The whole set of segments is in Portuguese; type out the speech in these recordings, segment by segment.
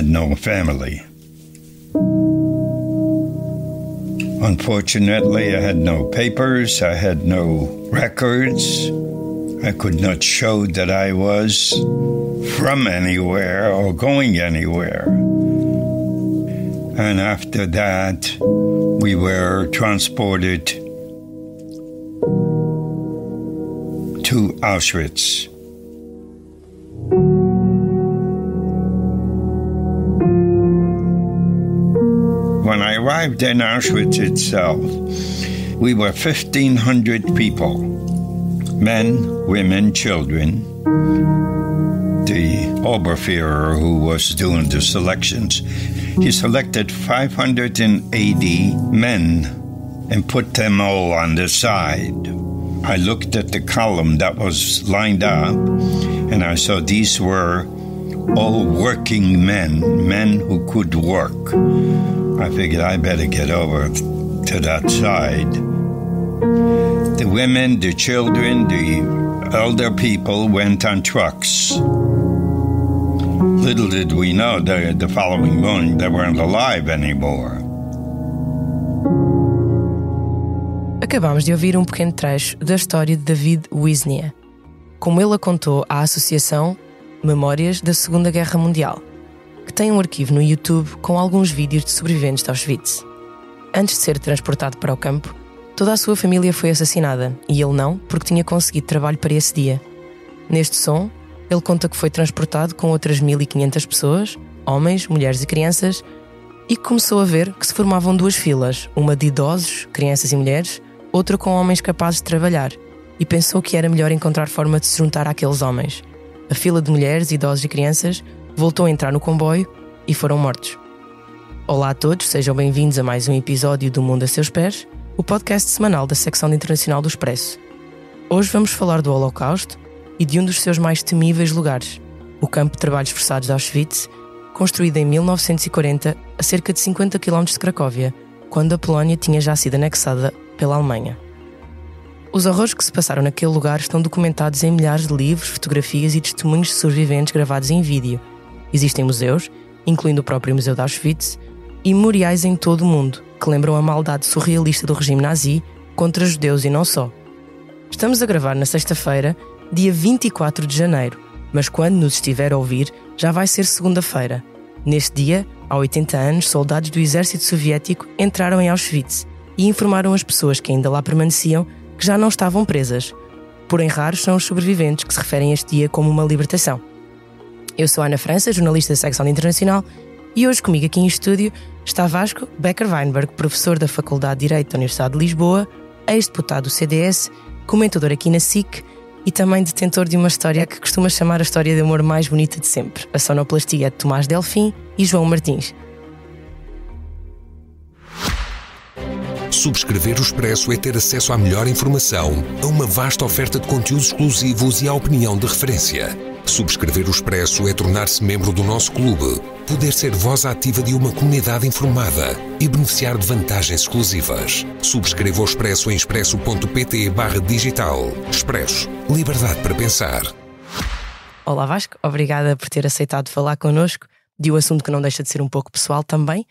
had no family. Unfortunately, I had no papers, I had no records. I could not show that I was from anywhere or going anywhere. And after that, we were transported to Auschwitz. When I arrived in Auschwitz itself, we were 1,500 people, men, women, children. The Oberführer, who was doing the selections, he selected 580 men and put them all on the side. I looked at the column that was lined up, and I saw these were all working men who could work. I figured I better get over to that side. The women, the children, the elder people went on trucks. Little did we know that the following morning they weren't alive anymore. Acabámos de ouvir um pequeno trecho da história de David Wisnia, como ele a contou à Associação Memórias da Segunda Guerra Mundial, que tem um arquivo no YouTube com alguns vídeos de sobreviventes de Auschwitz. Antes de ser transportado para o campo, toda a sua família foi assassinada, e ele não, porque tinha conseguido trabalho para esse dia. Neste som, ele conta que foi transportado com outras 1.500 pessoas, homens, mulheres e crianças, e que começou a ver que se formavam duas filas, uma de idosos, crianças e mulheres, outra com homens capazes de trabalhar, e pensou que era melhor encontrar forma de se juntar àqueles homens. A fila de mulheres, idosos e crianças voltou a entrar no comboio e foram mortos. Olá a todos, sejam bem-vindos a mais um episódio do Mundo a Seus Pés, o podcast semanal da secção internacional do Expresso. Hoje vamos falar do Holocausto e de um dos seus mais temíveis lugares, o campo de trabalhos forçados de Auschwitz, construído em 1940 a cerca de 50 km de Cracóvia, quando a Polónia tinha já sido anexada pela Alemanha. Os horrores que se passaram naquele lugar estão documentados em milhares de livros, fotografias e testemunhos de sobreviventes gravados em vídeo. Existem museus, incluindo o próprio Museu de Auschwitz, e memoriais em todo o mundo, que lembram a maldade surrealista do regime nazi contra judeus e não só. Estamos a gravar na sexta-feira, dia 24 de janeiro, mas quando nos estiver a ouvir, já vai ser segunda-feira. Neste dia, há 80 anos, soldados do exército soviético entraram em Auschwitz e informaram as pessoas que ainda lá permaneciam que já não estavam presas. Porém, raros são os sobreviventes que se referem a este dia como uma libertação. Eu sou a Ana França, jornalista da secção internacional, e hoje comigo aqui em estúdio está Vasco Becker-Weinberg, professor da Faculdade de Direito da Universidade de Lisboa, ex-deputado do CDS, comentador aqui na SIC e também detentor de uma história que costuma chamar a história de amor mais bonita de sempre, a sonoplastia de Tomás Delfim e João Martins. Subscrever o Expresso é ter acesso à melhor informação, a uma vasta oferta de conteúdos exclusivos e à opinião de referência. Subscrever o Expresso é tornar-se membro do nosso clube, poder ser voz ativa de uma comunidade informada e beneficiar de vantagens exclusivas. Subscreva o Expresso em expresso.pt/digital. Expresso. Liberdade para pensar. Olá Vasco, obrigada por ter aceitado falar connosco de um assunto que não deixa de ser um pouco pessoal também.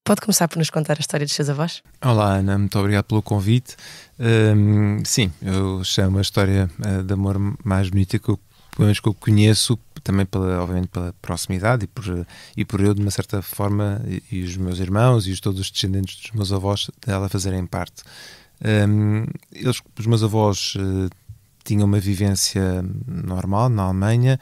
Pode começar por nos contar a história dos seus avós? Olá Ana, muito obrigado pelo convite. Sim, eu chamo a história de amor mais bonita que eu conheço, também obviamente pela proximidade e por eu de uma certa forma e os meus irmãos e todos os descendentes dos meus avós dela fazerem parte. Os meus avós tinham uma vivência normal na Alemanha,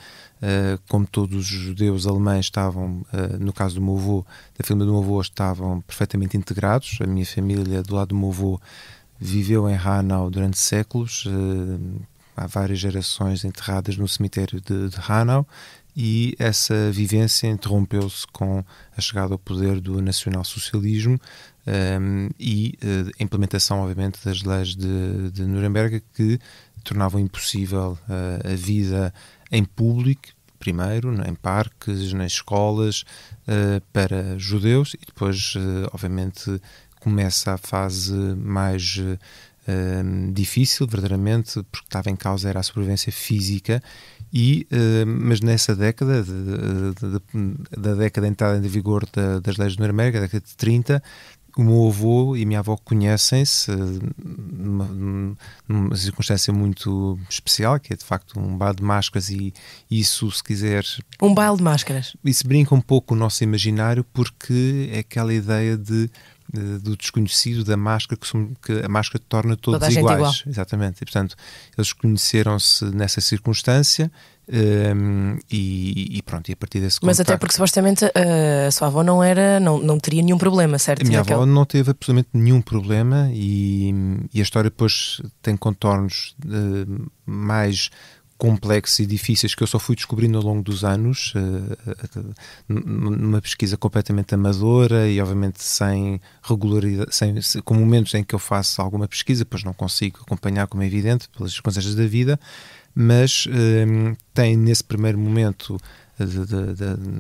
como todos os judeus alemães estavam, no caso do meu avô, da família do meu avô, estavam perfeitamente integrados. A minha família, do lado do meu avô, viveu em Hanau durante séculos, há várias gerações enterradas no cemitério de Hanau, e essa vivência interrompeu-se com a chegada ao poder do nacionalsocialismo e a implementação, obviamente, das leis de Nuremberg, que tornavam impossível a vida em público, primeiro em parques, nas escolas, para judeus, e depois, obviamente, começa a fase mais difícil, verdadeiramente, porque estava em causa era a sobrevivência física. Mas nessa década, da década de entrada em vigor das leis de Nuremberg, a década de 30, o meu avô e a minha avó conhecem-se numa circunstância muito especial, que é de facto um baile de máscaras, e isso, se quiser... Um baile de máscaras? Isso brinca um pouco o nosso imaginário, porque é aquela ideia do desconhecido, da máscara, que a máscara torna todos iguais. Igual. Exatamente. E, portanto, eles conheceram-se nessa circunstância e pronto, e a partir desse contacto... Mas até porque supostamente a sua avó não teria nenhum problema, certo? A minha avó não teve absolutamente nenhum problema e a história depois tem contornos mais complexos e difíceis que eu só fui descobrindo ao longo dos anos, numa pesquisa completamente amadora e obviamente sem regularidade, com momentos em que eu faço alguma pesquisa, depois não consigo acompanhar, como é evidente, pelas circunstâncias da vida, mas tem nesse primeiro momento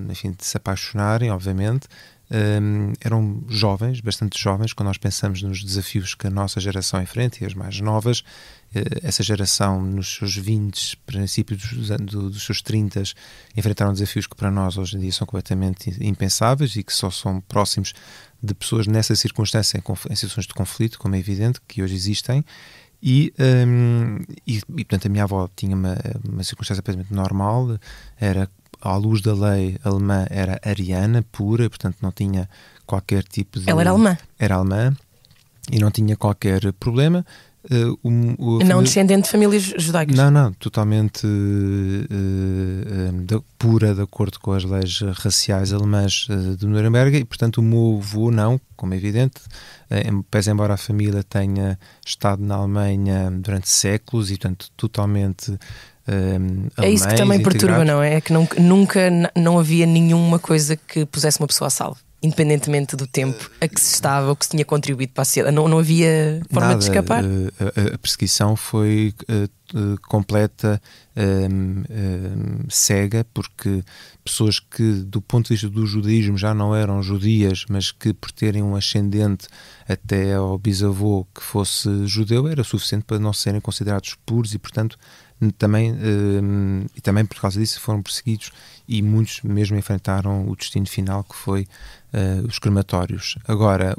enfim, de se apaixonarem, obviamente. Eram jovens, bastante jovens, quando nós pensamos nos desafios que a nossa geração enfrenta e as mais novas. Essa geração, nos seus 20, princípios dos seus 30, enfrentaram desafios que para nós hoje em dia são completamente impensáveis e que só são próximos de pessoas nessa circunstância, em situações de conflito, como é evidente, que hoje existem. E portanto, a minha avó tinha uma circunstância absolutamente normal, era, à luz da lei alemã, era ariana pura, portanto não tinha qualquer tipo de... Ela era alemã? Era alemã e não tinha qualquer problema. Não descendente de famílias judaicas? Não, totalmente pura, de acordo com as leis raciais alemãs de Nuremberg, e portanto o meu avô não, como é evidente, pese embora a família tenha estado na Alemanha durante séculos e portanto totalmente é isso que também perturba, não é? É que nunca não havia nenhuma coisa que pusesse uma pessoa a salvo, independentemente do tempo a que se estava ou que se tinha contribuído para a sociedade. Não havia forma de escapar? A perseguição foi completa, cega, porque pessoas que do ponto de vista do judaísmo já não eram judias, mas que por terem um ascendente até ao bisavô que fosse judeu, era suficiente para não serem considerados puros e portanto também por causa disso foram perseguidos e muitos mesmo enfrentaram o destino final, que foi os crematórios. Agora,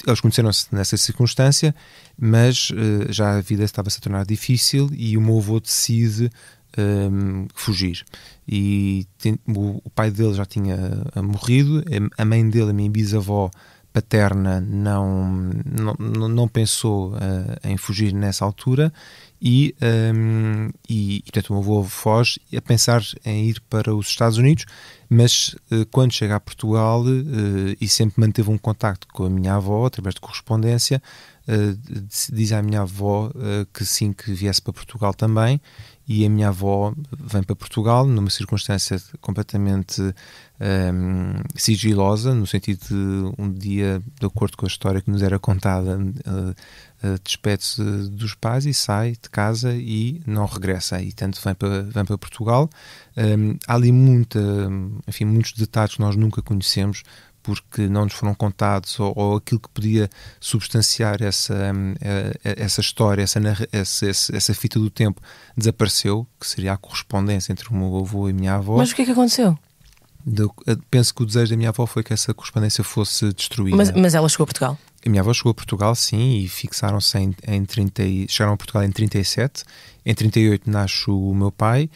eles conheceram-se nessa circunstância, mas já a vida estava-se a tornar difícil e o meu avô decide fugir. E o pai dele já tinha morrido, a mãe dele, a minha bisavó paterna, não pensou em fugir nessa altura e portanto o meu avô foge a pensar em ir para os Estados Unidos, mas quando chega a Portugal e sempre manteve um contacto com a minha avó através de correspondência, diz à minha avó que sim, que viesse para Portugal também, e a minha avó vem para Portugal numa circunstância completamente sigilosa, no sentido de um dia, de acordo com a história que nos era contada, despede-se dos pais e sai de casa e não regressa, e tanto vem para Portugal. Há ali muitos detalhes que nós nunca conhecemos, porque não nos foram contados, ou aquilo que podia substanciar essa história, essa fita do tempo desapareceu, que seria a correspondência entre o meu avô e a minha avó. Mas o que é que aconteceu? Penso que o desejo da minha avó foi que essa correspondência fosse destruída. Mas ela chegou a Portugal? A minha avó chegou a Portugal, sim, e fixaram-se chegaram a Portugal em 37. Em 38 nasce o meu pai.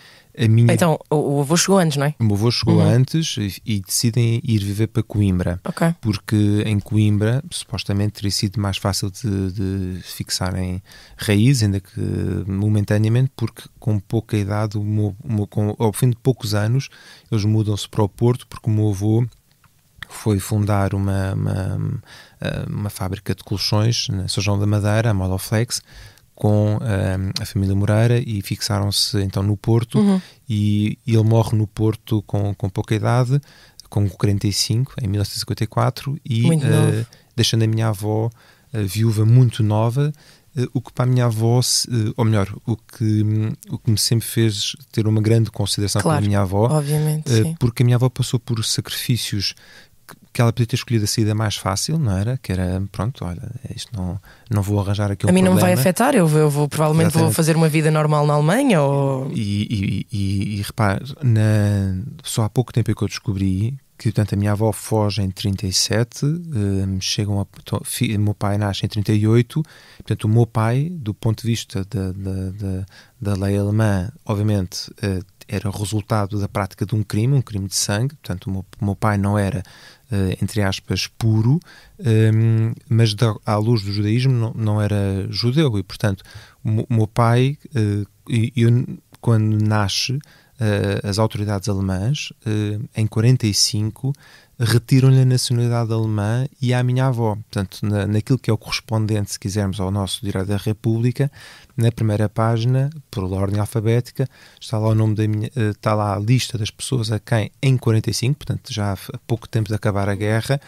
Então, o avô chegou antes, não é? O meu avô chegou antes e decidem ir viver para Coimbra. Okay. Porque em Coimbra, supostamente, teria sido mais fácil de fixarem raízes, ainda que momentaneamente, porque com pouca idade, ao fim de poucos anos, eles mudam-se para o Porto, porque o meu avô foi fundar uma fábrica de colchões na São João da Madeira, a Modoflex, com a família Moreira, e fixaram-se então no Porto, e ele morre no Porto com pouca idade, com 45, em 1954, e deixando a minha avó viúva muito nova, o que para a minha avó, ou melhor, o que me sempre fez ter uma grande consideração pela minha avó, obviamente, porque a minha avó passou por sacrifícios que ela podia ter escolhido a saída mais fácil, não era? Que era, pronto, olha, isto não vou arranjar aqui um problema. A mim não vai afetar, eu provavelmente vou fazer uma vida normal na Alemanha. E repare, só há pouco tempo é que eu descobri que, portanto, a minha avó foge em 37, o meu pai nasce em 38, portanto, o meu pai, do ponto de vista da lei alemã, obviamente, era o resultado da prática de um crime de sangue, portanto, o meu pai não era, entre aspas, puro, mas à luz do judaísmo não era judeu, e, portanto, o meu pai, quando nasce, as autoridades alemãs, em 45, retiram-lhe a nacionalidade alemã e à minha avó. Portanto, naquilo que é o correspondente, se quisermos, ao nosso Diário da República, na primeira página, por ordem alfabética, está lá o nome está lá a lista das pessoas a quem, em 45, portanto, já há pouco tempo de acabar a guerra,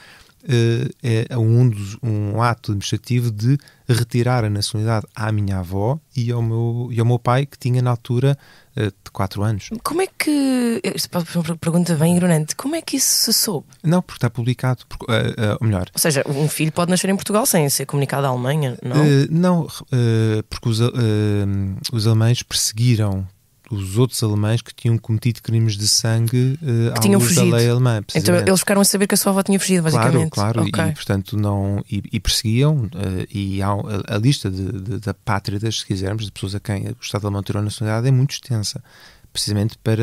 é um ato administrativo de retirar a nacionalidade à minha avó e ao meu pai, que tinha na altura de 4 anos. Como é que... Isto é uma pergunta bem ignorante. Como é que isso se soube? Não, porque está publicado. Ou melhor... Ou seja, um filho pode nascer em Portugal sem ser comunicado à Alemanha, não? Não, porque os alemães perseguiram os outros alemães que tinham cometido crimes de sangue à luz da lei alemã. Então eles ficaram a saber que a sua avó tinha fugido, basicamente. Claro, okay. E portanto e perseguiam, e há a lista da pátridas, se quisermos, de pessoas a quem o Estado alemão tirou a nacionalidade, é muito extensa, precisamente para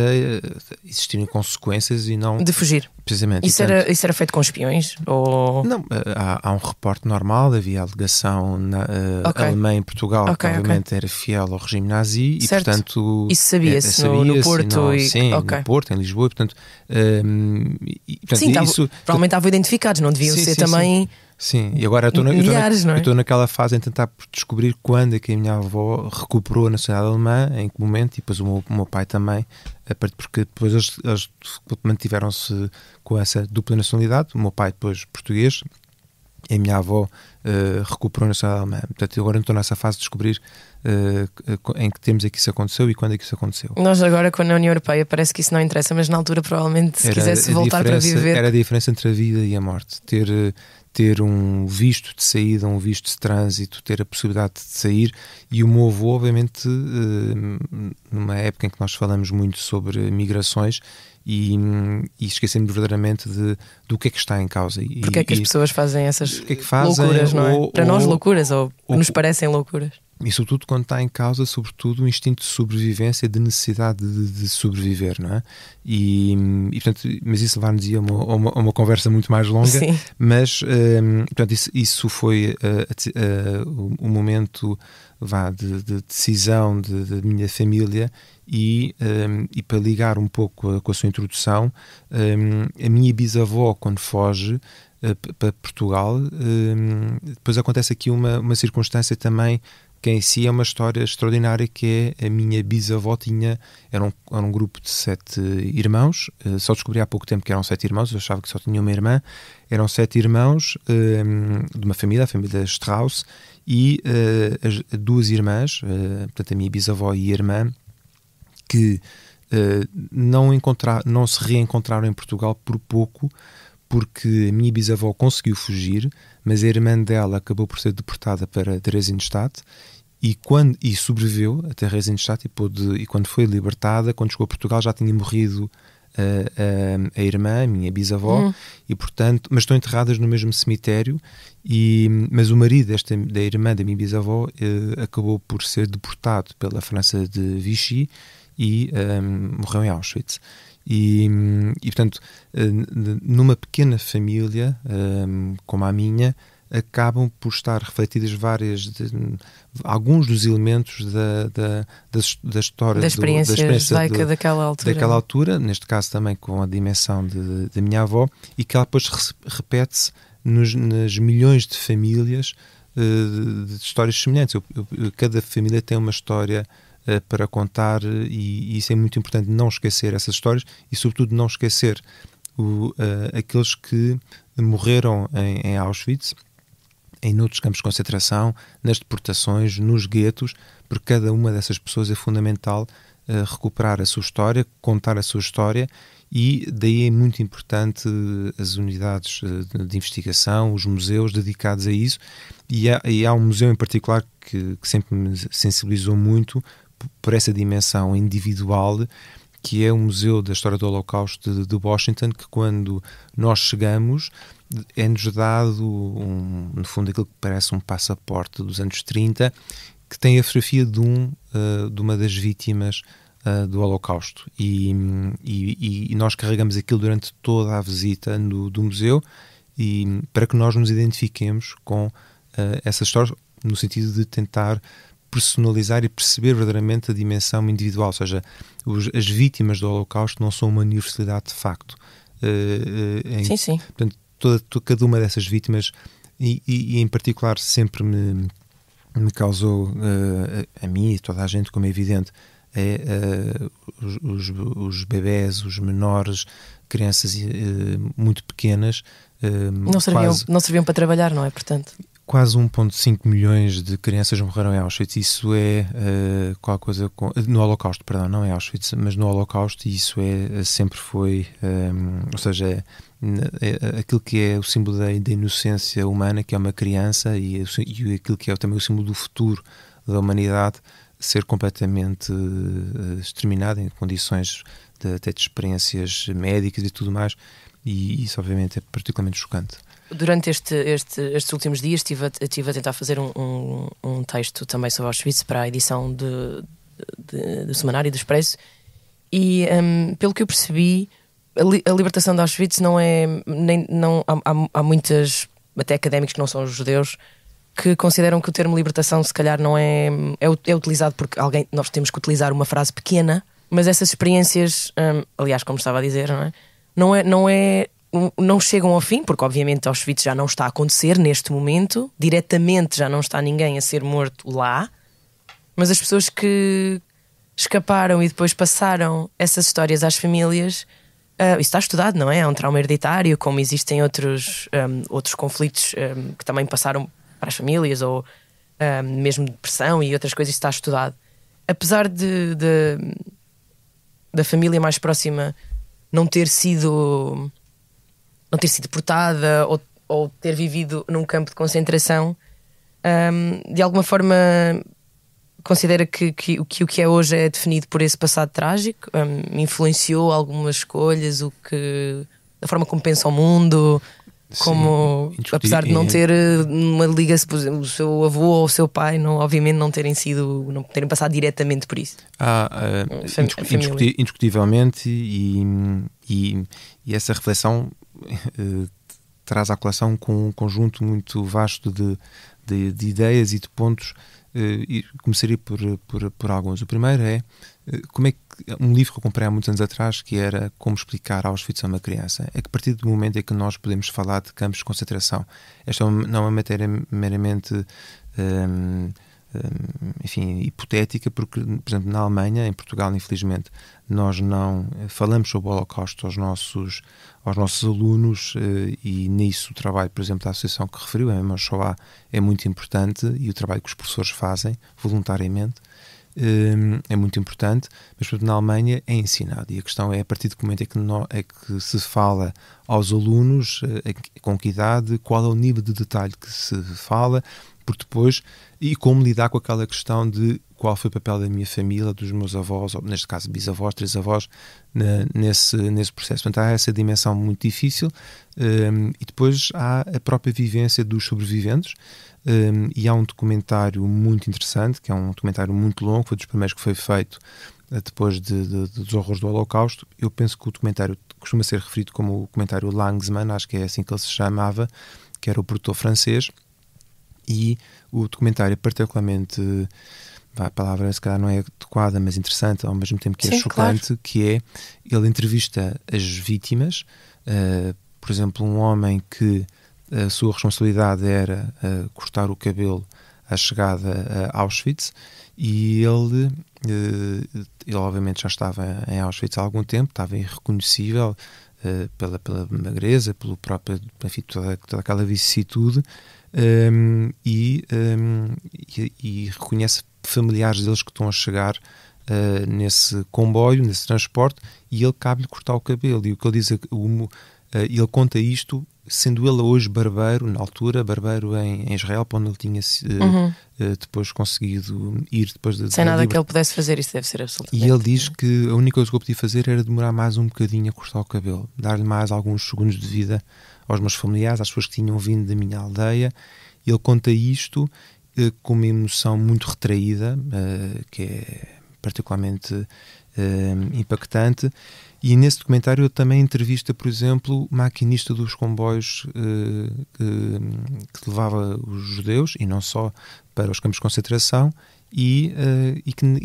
existirem consequências e não... De fugir. Precisamente. Isso era feito com espiões? Ou... Não, há um reporte normal, havia a alegação alemã em Portugal, que obviamente era fiel ao regime nazi, certo. E portanto... Isso sabia-se no Porto? Sim, no Porto, em Lisboa, portanto... sim, provavelmente estavam identificados, não deviam ser também... Sim, e agora eu estou naquela fase em tentar descobrir quando é que a minha avó recuperou a nacionalidade alemã, em que momento, e depois o meu pai também, porque depois eles mantiveram-se com essa dupla nacionalidade, o meu pai depois português, e a minha avó recuperou a nacionalidade alemã. Portanto, agora estou nessa fase de descobrir em que termos é que isso aconteceu e quando é que isso aconteceu. Nós agora, com a União Europeia, parece que isso não interessa, mas na altura provavelmente, se quisesse voltar para viver... Era a diferença entre a vida e a morte. Ter um visto de saída, um visto de trânsito, ter a possibilidade de sair. E o meu avô, obviamente, numa época em que nós falamos muito sobre migrações, e esquecemos verdadeiramente do que é que está em causa. Porque é que as pessoas fazem essas fazem, loucuras, não é? Para nós loucuras, ou nos parecem loucuras. E sobretudo quando está em causa, sobretudo, o instinto de sobrevivência, de necessidade de sobreviver, não é? Portanto, mas isso levar-nos a uma conversa muito mais longa. Sim. Mas portanto, isso foi o momento de decisão da minha família. E para ligar um pouco com a sua introdução, a minha bisavó, quando foge para Portugal, depois acontece aqui uma circunstância também que em si é uma história extraordinária, que é a minha bisavó era um grupo de 7 irmãos, só descobri há pouco tempo que eram 7 irmãos, eu achava que só tinha uma irmã, eram 7 irmãos de uma família, a família Strauss, e as 2 irmãs, portanto a minha bisavó e a irmã, que não se reencontraram em Portugal por pouco, porque a minha bisavó conseguiu fugir, mas a irmã dela acabou por ser deportada para Theresienstadt e sobreviveu a Theresienstadt e quando foi libertada, quando chegou a Portugal, já tinha morrido a irmã, a minha bisavó, e portanto, mas estão enterradas no mesmo cemitério, mas o marido da irmã da minha bisavó acabou por ser deportado pela França de Vichy e morreu em Auschwitz. E portanto, numa pequena família como a minha, acabam por estar refletidas alguns dos elementos da história da experiência judaica daquela altura, neste caso também com a dimensão da minha avó, e que ela depois repete-se nas milhões de famílias de histórias semelhantes. Cada família tem uma história para contar, e isso é muito importante, não esquecer essas histórias e sobretudo não esquecer aqueles que morreram em Auschwitz, em outros campos de concentração, nas deportações, nos guetos, porque cada uma dessas pessoas é fundamental recuperar a sua história, contar a sua história E daí é muito importante as unidades de investigação, os museus dedicados a isso, e há um museu em particular que sempre me sensibilizou muito por essa dimensão individual, que é o Museu da História do Holocausto de Washington, que quando nós chegamos é-nos dado, no fundo, aquilo que parece um passaporte dos anos 30, que tem a fotografia de uma das vítimas do Holocausto. E nós carregamos aquilo durante toda a visita do museu, e para que nós nos identifiquemos com essa história, no sentido de tentar personalizar e perceber verdadeiramente a dimensão individual, ou seja, as vítimas do Holocausto não são uma universalidade de facto. Sim. Portanto, cada uma dessas vítimas, e em particular sempre me causou, a mim e toda a gente, como é evidente, os bebés, os menores, crianças muito pequenas. Não serviam para trabalhar, não é? Portanto, quase 1,5 milhões de crianças morreram em Auschwitz. Isso é qualquer coisa no Holocausto, perdão, não é Auschwitz, mas no Holocausto. Isso sempre foi, ou seja, aquilo que é o símbolo da inocência humana, que é uma criança, e aquilo que é também o símbolo do futuro da humanidade, ser completamente exterminado em condições até de experiências médicas e tudo mais, e isso obviamente é particularmente chocante. Durante estes últimos dias estive a tentar fazer um texto também sobre Auschwitz para a edição do Semanário do Expresso, e pelo que eu percebi, a libertação de Auschwitz não é... há muitas, até académicos que não são judeus, que consideram que o termo libertação se calhar não é utilizado porque nós temos que utilizar uma frase pequena, mas essas experiências, aliás, como estava a dizer, não chegam ao fim, porque obviamente Auschwitz já não está a acontecer neste momento, diretamente já não está ninguém a ser morto lá, mas as pessoas que escaparam e depois passaram essas histórias às famílias, isso está estudado, não é? É um trauma hereditário, como existem outros conflitos que também passaram para as famílias, ou mesmo depressão e outras coisas, está estudado. Apesar da família mais próxima não ter sido deportada ou ter vivido num campo de concentração, de alguma forma considera que o que é hoje é definido por esse passado trágico, influenciou algumas escolhas, a forma como pensa o mundo. Como, apesar de não ter uma ligação, por exemplo, o seu avô ou o seu pai, obviamente não terem passado diretamente por isso. Indiscutivelmente, e essa reflexão traz à colação com um conjunto muito vasto de ideias e de pontos, e começaria por alguns. O primeiro é como é que um livro que eu comprei há muitos anos atrás, que era Como Explicar Auschwitz a uma Criança. É que a partir do momento em que nós podemos falar de campos de concentração, esta não é uma matéria meramente hipotética, porque, por exemplo, na Alemanha, em Portugal, infelizmente, nós não falamos sobre o Holocausto aos nossos alunos, e nisso o trabalho, por exemplo, da associação que referiu, a Mema Shoah, é muito importante, e o trabalho que os professores fazem voluntariamente é muito importante, mas na Alemanha é ensinado, e a questão é a partir do momento é que se fala aos alunos, com que idade, qual é o nível de detalhe que se fala, porque depois, e como lidar com aquela questão de qual foi o papel da minha família, dos meus avós, ou neste caso bisavós, trisavós, nesse processo. Portanto, há essa dimensão muito difícil, e depois há a própria vivência dos sobreviventes, e há um documentário muito interessante, que é um documentário muito longo, foi dos primeiros que foi feito depois dos horrores do Holocausto. Eu penso que o documentário costuma ser referido como o documentário Lanzmann, acho que é assim que ele se chamava, que era o produtor francês, e o documentário é particularmente, a palavra se calhar não é adequada, mas interessante, ao mesmo tempo que é chocante, claro. Que é, ele entrevista as vítimas, por exemplo, um homem que a sua responsabilidade era cortar o cabelo à chegada a Auschwitz, e ele obviamente já estava em Auschwitz há algum tempo, estava irreconhecível pela magreza, pelo próprio, enfim, toda aquela vicissitude, e reconhece familiares deles que estão a chegar nesse comboio, nesse transporte, e ele cabe-lhe cortar o cabelo. E o que ele diz, ele conta isto, sendo ele hoje barbeiro, na altura, barbeiro em Israel, para onde ele tinha depois conseguido ir depois sem nada que ele pudesse fazer, isso deve ser absolutamente. E ele diz que a única coisa que eu podia fazer era demorar mais um bocadinho a cortar o cabelo, dar-lhe mais alguns segundos de vida aos meus familiares, às pessoas que tinham vindo da minha aldeia. Ele conta isto com uma emoção muito retraída, que é particularmente impactante. E nesse documentário ele também entrevista, por exemplo, o maquinista dos comboios que levava os judeus, e não só, para os campos de concentração, e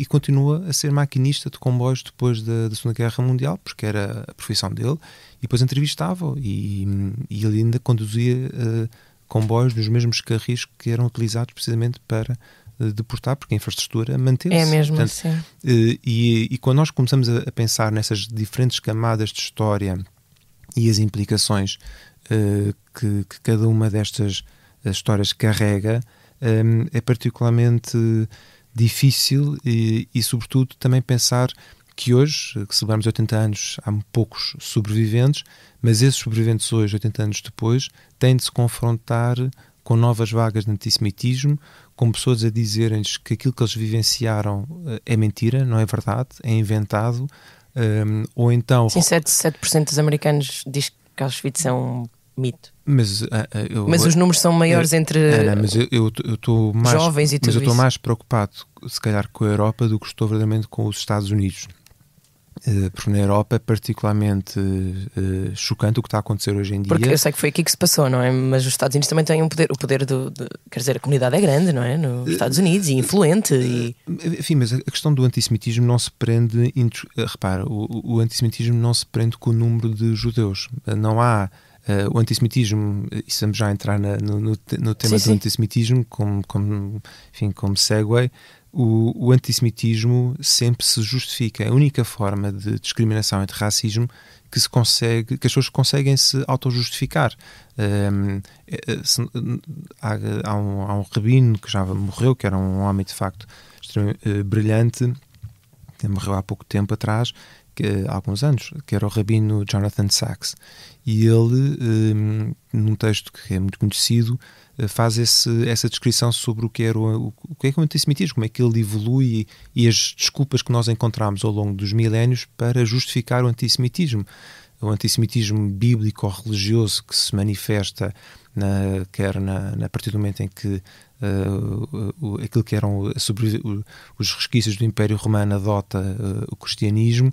continua a ser maquinista de comboios depois da Segunda Guerra Mundial, porque era a profissão dele, e depois entrevistava-o, e ele ainda conduzia comboios nos mesmos carris que eram utilizados precisamente para deportar, porque a infraestrutura manteve-se. É mesmo. Portanto, assim. E quando nós começamos a pensar nessas diferentes camadas de história e as implicações que cada uma destas histórias carrega, é particularmente difícil e sobretudo também pensar que hoje, que celebramos 80 anos, há poucos sobreviventes, mas esses sobreviventes hoje, 80 anos depois, têm de se confrontar com novas vagas de antissemitismo, com pessoas a dizerem-lhes que aquilo que eles vivenciaram é mentira, não é verdade, é inventado, ou então... Sim, 7% dos americanos diz que Auschwitz é um mito. Mas os números são maiores entre mas eu estou mais, jovens e tudo mas eu estou isso. mais preocupado, se calhar, com a Europa do que estou verdadeiramente com os Estados Unidos. Porque na Europa é particularmente chocante o que está a acontecer hoje em dia. Porque eu sei que foi aqui que se passou, não é? Mas os Estados Unidos também têm um poder, o poder quer dizer, a comunidade é grande, não é? Nos Estados Unidos, e influente. Enfim, mas a questão do antissemitismo não se prende, repara, o antissemitismo não se prende com o número de judeus. Não há o antissemitismo, e estamos já a entrar no tema do antissemitismo como segue. O antissemitismo sempre se justifica. A única forma de discriminação e de racismo que as pessoas conseguem se auto-justificar. Há um rabino que já morreu, que era um homem de facto brilhante, que morreu há pouco tempo atrás, há alguns anos, que era o rabino Jonathan Sacks. E ele, num texto que é muito conhecido, faz essa descrição sobre o que é o antissemitismo, como é que ele evolui e as desculpas que nós encontramos ao longo dos milénios para justificar o antissemitismo. O antissemitismo bíblico ou religioso que se manifesta a partir do momento em que aquilo que eram os resquícios do Império Romano adota o cristianismo,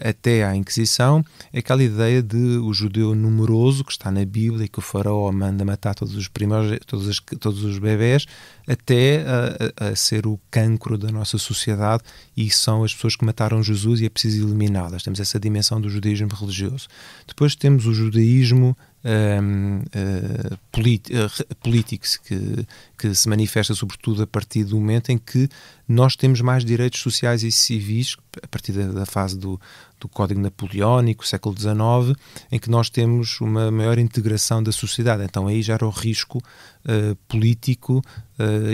até à Inquisição, aquela ideia de o judeu numeroso que está na Bíblia e que o faraó manda matar todos os bebés, até a ser o cancro da nossa sociedade, e são as pessoas que mataram Jesus e é preciso eliminá-las. Temos essa dimensão do judaísmo religioso. Depois temos o judaísmo político, que se manifesta sobretudo a partir do momento em que nós temos mais direitos sociais e civis, a partir da fase do Código Napoleónico, século XIX, em que nós temos uma maior integração da sociedade. Então aí já era o risco político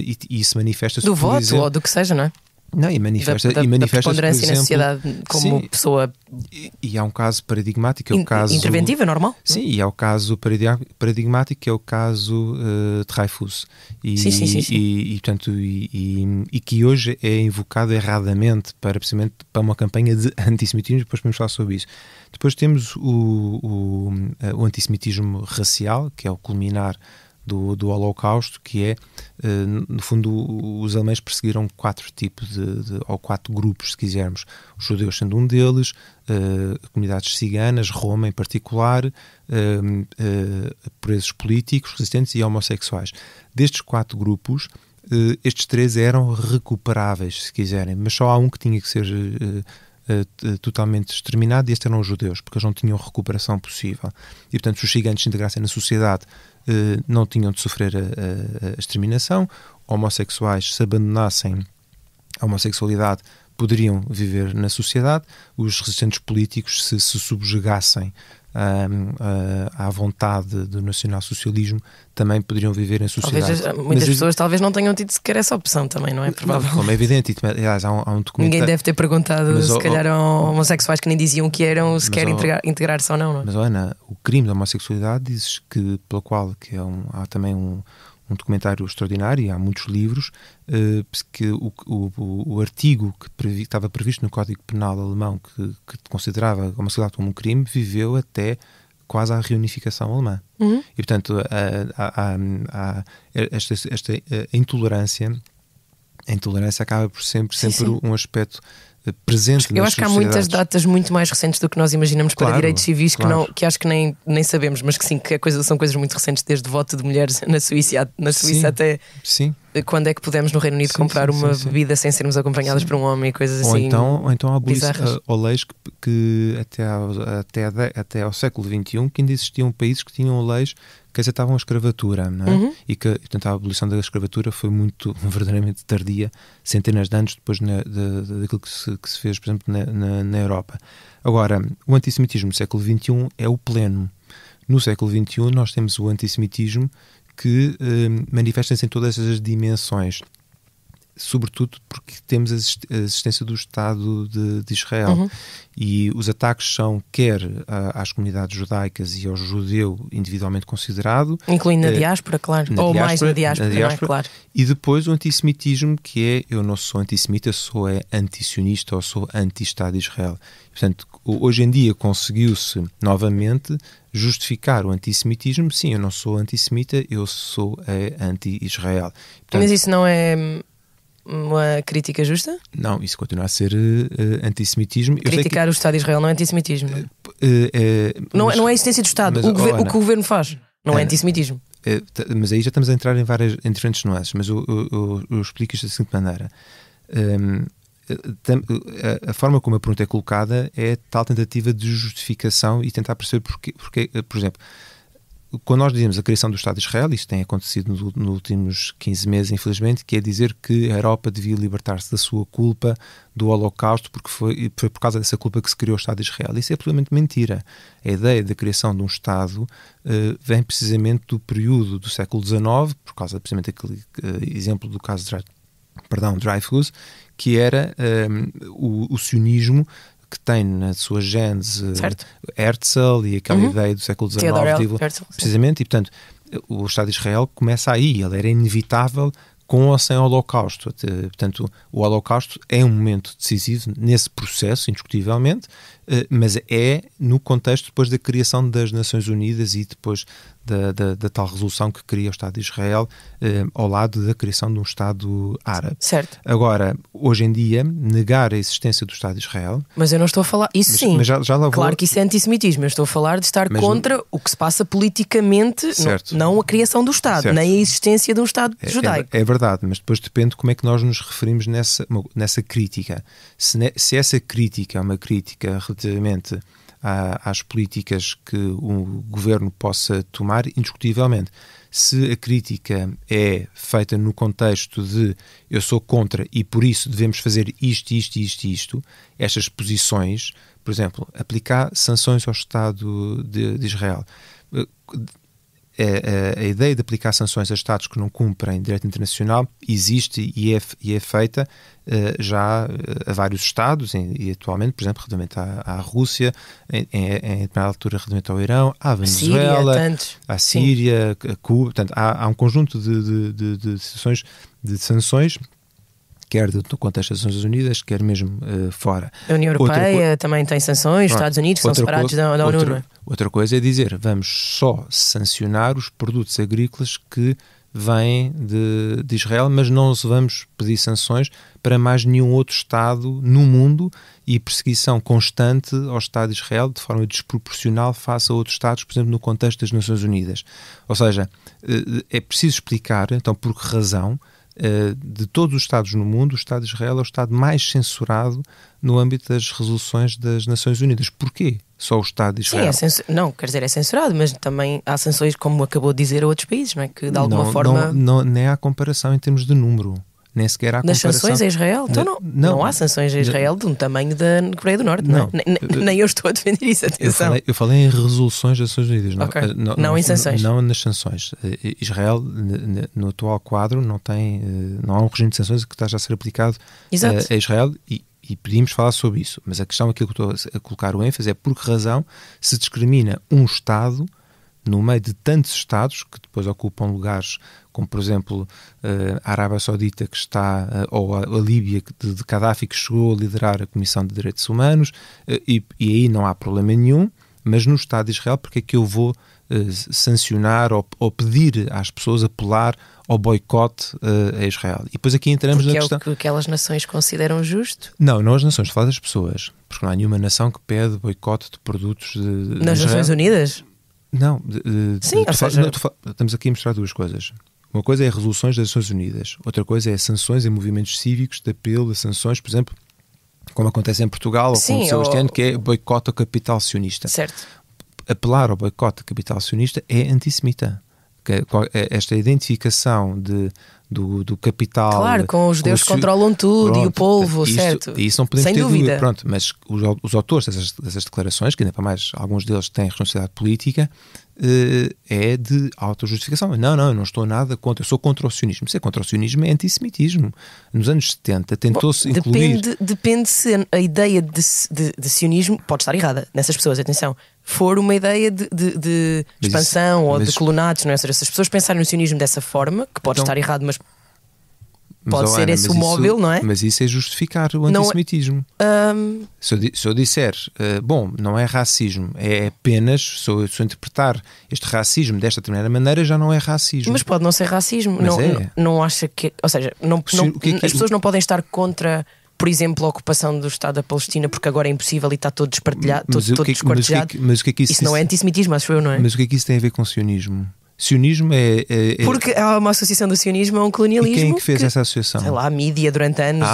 e isso manifesta-se do voto, exemplo, ou do que seja, não é? Não, e manifesta-se, da preponderância por exemplo, na sociedade como sim, pessoa. E há um caso paradigmático, é o caso... Interventiva, normal? Sim, e há o caso paradigmático, que é o caso Dreyfus. E que hoje é invocado erradamente precisamente para uma campanha de antissemitismo, depois podemos falar sobre isso. Depois temos o antissemitismo racial, que é o culminar do Holocausto, que é, no fundo, os alemães perseguiram 4 tipos ou 4 grupos, se quisermos. Os judeus sendo um deles, comunidades ciganas, Roma em particular, presos políticos, resistentes e homossexuais. Destes 4 grupos, estes 3 eram recuperáveis, se quiserem, mas só há um que tinha que ser totalmente exterminado, e estes eram os judeus, porque eles não tinham recuperação possível. E, portanto, se os ciganos se integrassem na sociedade, não tinham de sofrer a exterminação. Homossexuais, se abandonassem a homossexualidade, poderiam viver na sociedade. Os resistentes políticos, se subjugassem à vontade do nacional-socialismo, também poderiam viver em sociedade. Muitas pessoas talvez não tenham tido sequer essa opção também, não é provável? Como é evidente, aliás, há um documento... Ninguém deve ter perguntado, se calhar, a homossexuais que nem diziam que eram, se querem integrar-se ou não, não é? Mas, Ana, o crime da homossexualidade diz que, pela qual há também um documentário extraordinário, e há muitos livros, que o artigo que estava previsto no Código Penal alemão que considerava a homossexualidade como um crime, viveu até quase à reunificação alemã. E, portanto, a intolerância acaba por sempre um aspecto presente. Eu acho que há muitas datas muito mais recentes do que nós imaginamos para direitos civis que acho que nem sabemos, mas que sim, que são coisas muito recentes, desde o voto de mulheres na Suíça até quando é que podemos no Reino Unido comprar uma bebida sem sermos acompanhadas por um homem e coisas assim. Ou então há leis que até ao século XXI que ainda existiam países que tinham leis que aceitavam a escravatura, não é? E que, portanto, a abolição da escravatura foi verdadeiramente tardia, centenas de anos depois daquilo que se fez, por exemplo, na Europa. Agora, o antissemitismo do século XXI é o pleno. No século XXI nós temos o antissemitismo que manifesta-se em todas as dimensões, sobretudo porque temos a existência do Estado de Israel. E os ataques são quer às comunidades judaicas e ao judeu individualmente considerado, incluindo na diáspora, claro, ou mais na diáspora, não é? Claro. E depois o antissemitismo, que eu não sou antissemita, sou antisionista ou sou anti-Estado de Israel. Portanto, hoje em dia conseguiu-se novamente justificar o antissemitismo. Sim, eu não sou antissemita, eu sou anti-Israel. Portanto, mas isso não é uma crítica justa? Não, isso continua a ser antissemitismo. Criticar o Estado de Israel não é antissemitismo. Não é a existência do Estado. O que o governo faz não é antissemitismo. Mas aí já estamos a entrar em diferentes nuances. Mas eu explico isto da seguinte maneira. A forma como a pergunta é colocada é tal tentativa de justificação e tentar perceber porque, por exemplo, quando nós dizemos a criação do Estado de Israel, isto tem acontecido nos últimos 15 meses, infelizmente, que é dizer que a Europa devia libertar-se da sua culpa do Holocausto, porque foi por causa dessa culpa que se criou o Estado de Israel. Isso é absolutamente mentira. A ideia da criação de um Estado vem precisamente do período do século XIX, por causa precisamente daquele exemplo do caso de Dreyfus, que era o sionismo, que tem na sua gênese Herzl e aquela ideia do século XIX, precisamente, e portanto o Estado de Israel começa aí, ele era inevitável com ou sem Holocausto. Portanto, o Holocausto é um momento decisivo nesse processo, indiscutivelmente, mas é no contexto depois da criação das Nações Unidas e depois da tal resolução que cria o Estado de Israel ao lado da criação de um Estado árabe. Certo. Agora, hoje em dia, negar a existência do Estado de Israel... Mas eu não estou a falar... Isso sim. Mas já lá vou... Claro que isso é antissemitismo. Eu estou a falar de estar contra o que se passa politicamente, não a criação do Estado, nem a existência de um Estado judaico. É verdade, mas depois depende de como é que nós nos referimos nessa crítica. Se essa crítica é uma crítica relativamente às políticas que o governo possa tomar, indiscutivelmente. Se a crítica é feita no contexto de eu sou contra e por isso devemos fazer isto, estas posições, por exemplo, aplicar sanções ao Estado de Israel. A ideia de aplicar sanções a Estados que não cumprem direito internacional existe e é feita já a vários Estados e atualmente, por exemplo, relativamente à Rússia, em determinada altura relativamente ao Irão, à Venezuela, à Síria, a Cuba. Portanto, há um conjunto de sanções, quer no contexto das Nações Unidas, quer mesmo fora. A União Europeia também tem sanções, os Estados Unidos são separados da ONU. Outra coisa é dizer, vamos só sancionar os produtos agrícolas que vêm de Israel, mas não vamos pedir sanções para mais nenhum outro Estado no mundo e perseguição constante ao Estado de Israel de forma desproporcional face a outros Estados, por exemplo, no contexto das Nações Unidas. Ou seja, é preciso explicar, então, por que razão de todos os Estados no mundo, o Estado de Israel é o Estado mais censurado no âmbito das resoluções das Nações Unidas. Porquê? Só o Estado de Israel? Sim, não, quer dizer, é censurado, mas também há sanções, como acabou de dizer, a outros países, não é? Que de alguma forma... Nem há comparação em termos de número. nem sequer há Nas comparação. sanções a Israel? Então não há sanções a Israel de um tamanho da Coreia do Norte. Não. Nem eu estou a defender isso, atenção. Eu falei em resoluções das Nações Unidas, não em sanções. Não nas sanções. Israel, no atual quadro, não há um regime de sanções que esteja a ser aplicado a Israel e podíamos falar sobre isso. Mas a questão aqui que eu estou a colocar o ênfase é por que razão se discrimina um Estado no meio de tantos Estados que depois ocupam lugares como, por exemplo, a Arábia Saudita que está, ou a Líbia de Gaddafi, que chegou a liderar a Comissão de Direitos Humanos, e aí não há problema nenhum, mas no Estado de Israel porque é que eu vou sancionar ou pedir às pessoas apelar ao boicote a Israel? E depois aqui entramos na questão... Porque é o que aquelas nações consideram justo? Não as nações, falo das pessoas, porque não há nenhuma nação que pede boicote de produtos nas Nações Unidas? Não, sim, estamos aqui a mostrar duas coisas. Uma coisa é resoluções das Nações Unidas, outra coisa é sanções em movimentos cívicos de apelo a sanções, por exemplo, como acontece em Portugal ou como Sebastião, que é boicote ao capital sionista. Certo. Apelar ao boicote ao capital sionista é antissemita. Esta identificação do capital... Claro, com os judeus que controlam tudo, e o povo, certo? E isso não podemos sem ter dúvida. Pronto, mas os autores dessas declarações, que ainda para mais alguns deles têm responsabilidade política, é de autojustificação. Não, eu não estou nada contra, eu sou contra o sionismo. Se é contra o sionismo, é antissemitismo. Nos anos 70 tentou-se incluir... Depende se a ideia de sionismo pode estar errada nessas pessoas, atenção. For uma ideia de expansão ou de colonatos, não é? Ou seja, se as pessoas pensarem no sionismo dessa forma, que pode estar errado, mas pode ser esse o móvel, não é? Mas isso é justificar o antissemitismo. Se eu disser, não é racismo, é apenas, se eu interpretar este racismo desta determinada maneira, já não é racismo. Mas pode não ser racismo. Não acha que... Ou seja, as pessoas não podem estar contra... Por exemplo, a ocupação do Estado da Palestina, porque agora é impossível e está todo despartilhado, todo desquartejado. Isso não é antissemitismo, acho eu, não é? Mas o que é que isso tem a ver com sionismo? Sionismo é... Porque há uma associação do sionismo a um colonialismo. E quem é que fez essa associação? Sei lá, a mídia durante anos,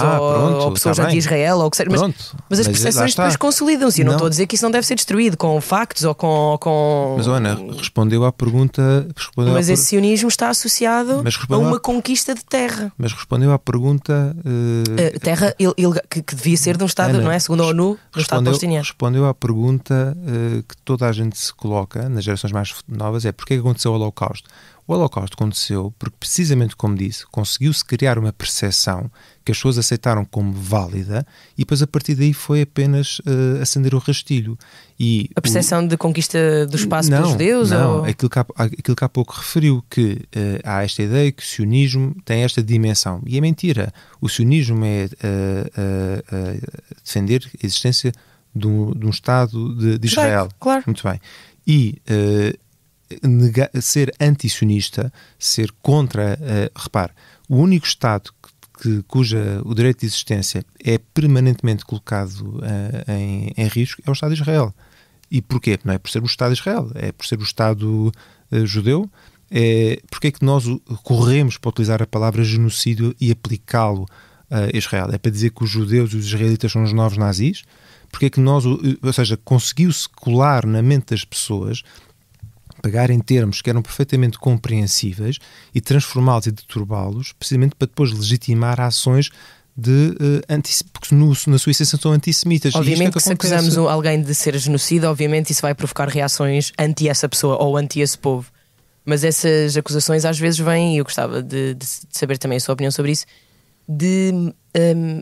ou pessoas anti-Israel, ou o que seja. Mas as percepções depois consolidam-se. Eu não estou a dizer que isso não deve ser destruído com factos ou com... Mas Ana, respondeu à pergunta... Mas esse sionismo está associado a uma conquista de terra. Mas respondeu à pergunta... terra que devia ser de um Estado, Ana, não é? Segundo a ONU, do Estado palestiniano. Respondeu à pergunta que toda a gente se coloca, nas gerações mais novas, é porque é que aconteceu o Holocausto? O Holocausto aconteceu porque, precisamente como disse, conseguiu-se criar uma percepção que as pessoas aceitaram como válida e depois a partir daí foi apenas acender o rastilho. E a percepção de conquista do espaço pelos judeus? Não, aquilo que há pouco referiu, que há esta ideia que o sionismo tem esta dimensão. E é mentira. O sionismo é defender a existência de um Estado de Israel. Claro. Muito bem. E... ser anti-sionista, ser contra... repare, o único Estado cuja o direito de existência é permanentemente colocado em risco é o Estado de Israel. E porquê? Não é por ser o Estado de Israel, é por ser o Estado judeu. Porque é que nós corremos para utilizar a palavra genocídio e aplicá-lo a Israel? É para dizer que os judeus e os israelitas são os novos nazis? Porque é que ou seja, conseguiu-se colar na mente das pessoas, pegar em termos que eram perfeitamente compreensíveis e transformá-los e deturbá-los, precisamente para depois legitimar ações porque na sua essência são antissemitas. Obviamente que se acusamos alguém de ser genocida, obviamente isso vai provocar reações anti essa pessoa ou anti esse povo. Mas essas acusações às vezes vêm, e eu gostava de saber também a sua opinião sobre isso, de,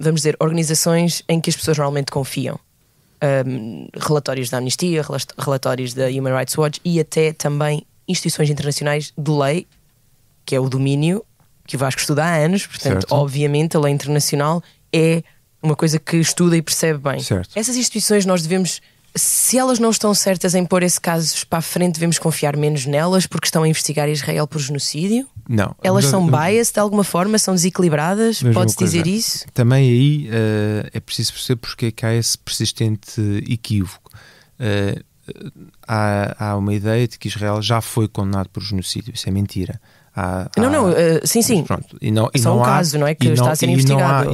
vamos dizer, organizações em que as pessoas normalmente confiam. Relatórios da Amnistia, relatórios da Human Rights Watch e até também instituições internacionais de lei, que é o domínio que o Vasco estuda há anos, portanto, certo. Obviamente a lei internacional é uma coisa que estuda e percebe bem. Certo. Essas instituições nós devemos, se elas não estão certas em pôr esse caso para a frente, devemos confiar menos nelas porque estão a investigar Israel por genocídio? Não. Elas são biased de alguma forma, são desequilibradas? Pode-se dizer isso? Também aí é preciso perceber porque é que há esse persistente equívoco. Há uma ideia de que Israel já foi condenado por genocídio. Isso é mentira. sim. Pronto, Só um caso, não é? Que está a ser investigado.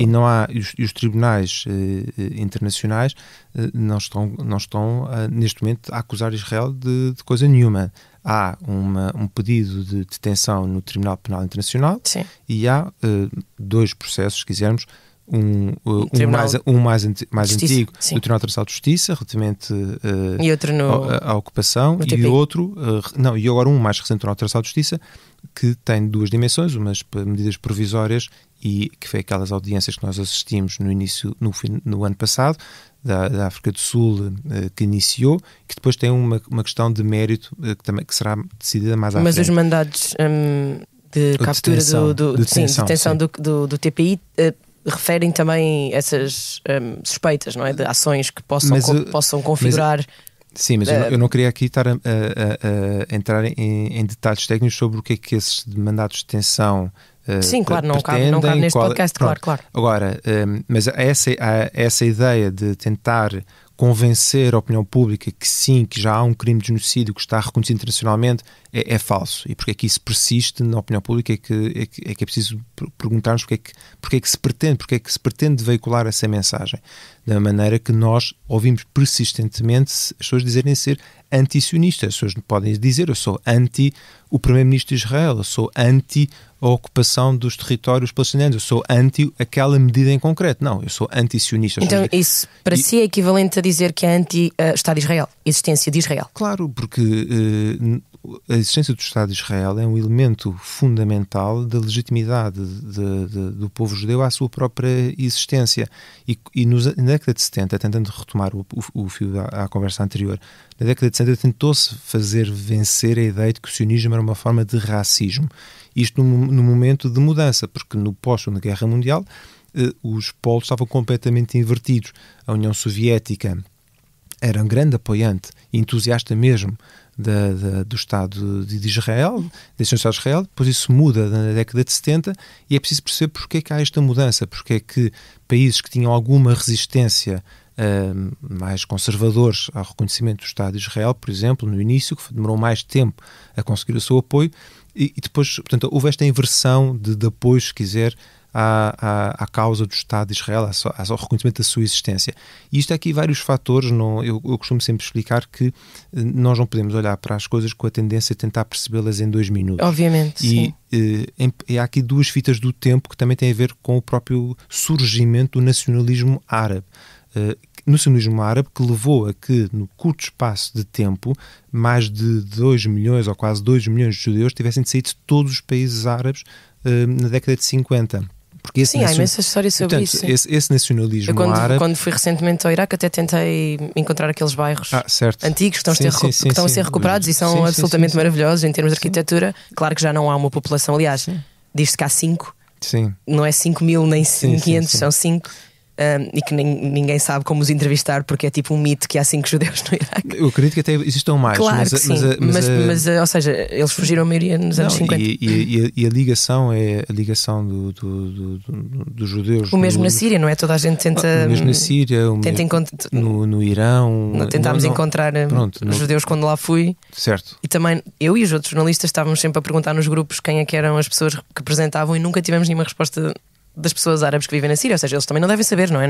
Os tribunais internacionais não estão neste momento a acusar Israel de coisa nenhuma. Há um pedido de detenção no Tribunal Penal Internacional. Sim. E há 2 processos, se quisermos, um mais antigo sim. do Tribunal Internacional de Justiça, relativamente e outro à ocupação, e outro, e agora um mais recente do Tribunal Internacional de Justiça, que tem 2 dimensões, umas medidas provisórias, e que foi aquelas audiências que nós assistimos no ano passado, da África do Sul, que iniciou, que depois tem uma questão de mérito que será decidida mais à frente. Mas os mandados de captura detenção do TPI referem também essas suspeitas, não é? De ações que possam configurar. Sim, mas eu não queria aqui estar a entrar em detalhes técnicos sobre o que é que esses mandados de detenção sim, claro, não cabe neste podcast, claro. Agora, mas essa ideia de tentar convencer a opinião pública que sim, que já há um crime de genocídio que está reconhecido internacionalmente, é falso. E porque é que isso persiste na opinião pública é que é preciso perguntar-nos porque é que se pretende veicular essa mensagem. Da maneira que nós ouvimos persistentemente as pessoas dizerem ser anti-sionistas. As pessoas podem dizer: eu sou anti o primeiro-ministro de Israel, eu sou anti a ocupação dos territórios palestinianos, eu sou anti aquela medida em concreto. Não, eu sou anti-sionista. Então isso para si é equivalente a dizer que é anti-Estado de Israel, existência de Israel? Claro, porque a existência do Estado de Israel é um elemento fundamental da legitimidade do povo judeu à sua própria existência. E na década de 70, tentando retomar o fio à conversa anterior, na década de 70 tentou-se fazer vencer a ideia de que o sionismo era uma forma de racismo. Isto no momento de mudança, porque no pós-Segunda Guerra Mundial os polos estavam completamente invertidos. A União Soviética era um grande apoiante e entusiasta mesmo do Estado de Israel, da Estado de Israel. Depois isso muda na década de 70 e é preciso perceber porque é que há esta mudança, porque é que países que tinham alguma resistência mais conservadores ao reconhecimento do Estado de Israel, por exemplo, no início, que demorou mais tempo a conseguir o seu apoio, e depois, portanto, houve esta inversão de apoio, se quiser, à causa do Estado de Israel, ao reconhecimento da sua existência. E isto há aqui vários fatores. Eu costumo sempre explicar que nós não podemos olhar para as coisas com a tendência a tentar percebê-las em 2 minutos. Obviamente, sim. E há aqui 2 fitas do tempo que também têm a ver com o próprio surgimento do nacionalismo árabe. Nacionalismo árabe que levou a que, no curto espaço de tempo, mais de 2 milhões ou quase 2 milhões de judeus tivessem saído de todos os países árabes na década de 50. Porque sim, há imensas histórias sobre isso. Esse nacionalismo árabe... Quando fui recentemente ao Iraque, até tentei encontrar aqueles bairros antigos que estão a ser recuperados e são absolutamente maravilhosos em termos de arquitetura. Claro que já não há uma população, aliás, diz-se que há 5. Sim. Não é 5 mil nem 500, são 5. E que ninguém sabe como os entrevistar, porque é tipo um mito que há 5 judeus no Iraque. Eu acredito que até existam mais. Claro que sim, mas ou seja, eles fugiram a maioria nos anos 50. E a ligação é a ligação dos judeus. O mesmo na Síria, não é? Toda a gente tenta. O mesmo na Síria, no Irão. Tentámos encontrar os judeus quando lá fui. Certo. E também eu e os outros jornalistas estávamos sempre a perguntar nos grupos quem é que eram as pessoas que apresentavam e nunca tivemos nenhuma resposta das pessoas árabes que vivem na Síria, ou seja, eles também não devem saber, não é?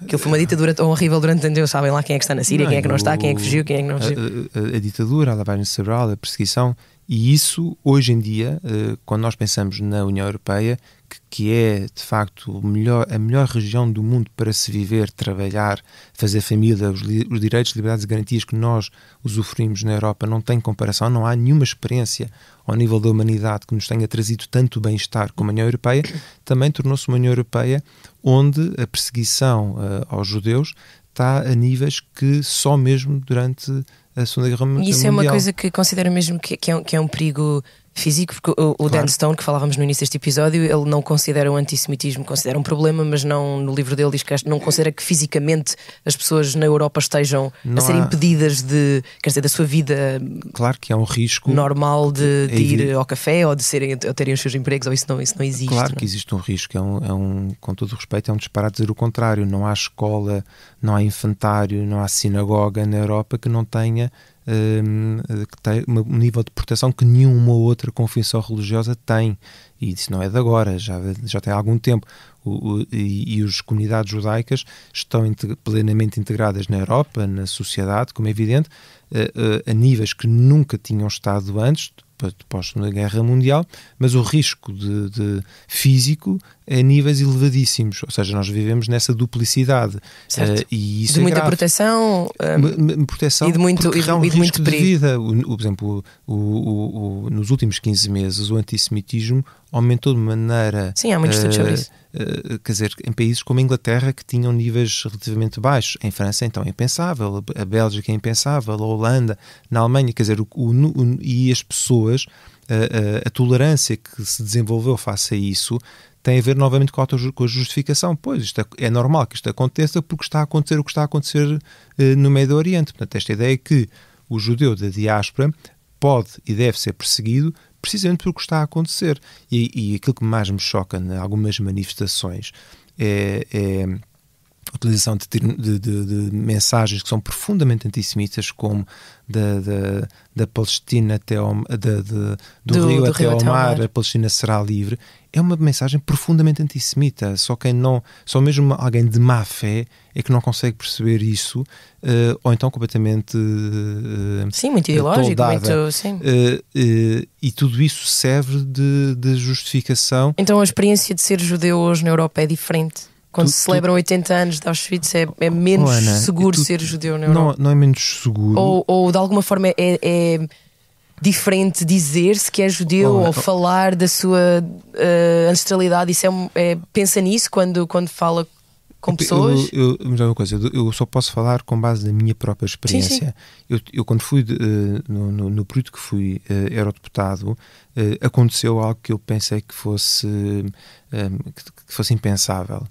Aquilo foi uma ditadura tão horrível durante anos, sabem lá quem é que está na Síria, quem é que não está, quem é que fugiu, quem é que não fugiu. A ditadura, a lavagem cerebral, a perseguição, e isso, hoje em dia, quando nós pensamos na União Europeia, que é, de facto, a melhor região do mundo para se viver, trabalhar, fazer família, os direitos, liberdades e garantias que nós usufruímos na Europa não tem comparação, não há nenhuma experiência ao nível da humanidade que nos tenha trazido tanto bem-estar como a União Europeia. Também tornou-se uma União Europeia onde a perseguição aos judeus está a níveis que só mesmo durante a Segunda Guerra Mundial. E isso é uma coisa que considero mesmo que é um perigo físico, porque o Dan Stone, que falávamos no início deste episódio, ele não considera o antissemitismo, considera um problema, mas não, no livro dele diz que não considera que fisicamente as pessoas na Europa estejam a ser impedidas da sua vida. Claro que há um risco normal de ir ao café ou de terem os seus empregos, ou isso não existe. Claro que existe um risco, com todo o respeito, é um disparate dizer o contrário. Não há escola, não há infantário, não há sinagoga na Europa que não tenha que tem um nível de proteção que nenhuma outra confissão religiosa tem. E isso não é de agora, já tem algum tempo. E as comunidades judaicas estão plenamente integradas na Europa, na sociedade, como é evidente, a níveis que nunca tinham estado antes, depois da Guerra Mundial, mas o risco de físico é a níveis elevadíssimos, ou seja, nós vivemos nessa duplicidade. E isso de muita grave. proteção, proteção e de muito, risco de perigo. vida. Por exemplo, nos últimos 15 meses o antissemitismo aumentou de maneira... Sim, há muitos estudos sobre isso. Quer dizer, em países como a Inglaterra, que tinham níveis relativamente baixos. Em França, então, é impensável. A Bélgica é impensável. A Holanda, na Alemanha, quer dizer, e as pessoas, a tolerância que se desenvolveu face a isso tem a ver novamente com a justificação. Pois, isto é normal que isto aconteça porque está a acontecer o que está a acontecer no Médio Oriente. Portanto, esta ideia é que o judeu da diáspora pode e deve ser perseguido precisamente pelo que está a acontecer. E aquilo que mais me choca em algumas manifestações é a utilização de mensagens que são profundamente antissemitas, como da Palestina até do rio até ao mar, a Palestina será livre. É uma mensagem profundamente antissemita. Só mesmo alguém de má fé é que não consegue perceber isso, ou então completamente sim, muito ideológico, muito, sim. E tudo isso serve de justificação. Então a experiência de ser judeu hoje na Europa é diferente? Quando se celebram 80 anos de Auschwitz, é menos seguro ser judeu na Europa? Não é menos seguro. Ou de alguma forma é diferente dizer-se que é judeu, ou falar da sua ancestralidade? Isso pensa nisso quando fala com pessoas? Mas é uma coisa, eu só posso falar com base na minha própria experiência. Sim. Eu quando fui, no período que fui eurodeputado, aconteceu algo que eu pensei que fosse impensável.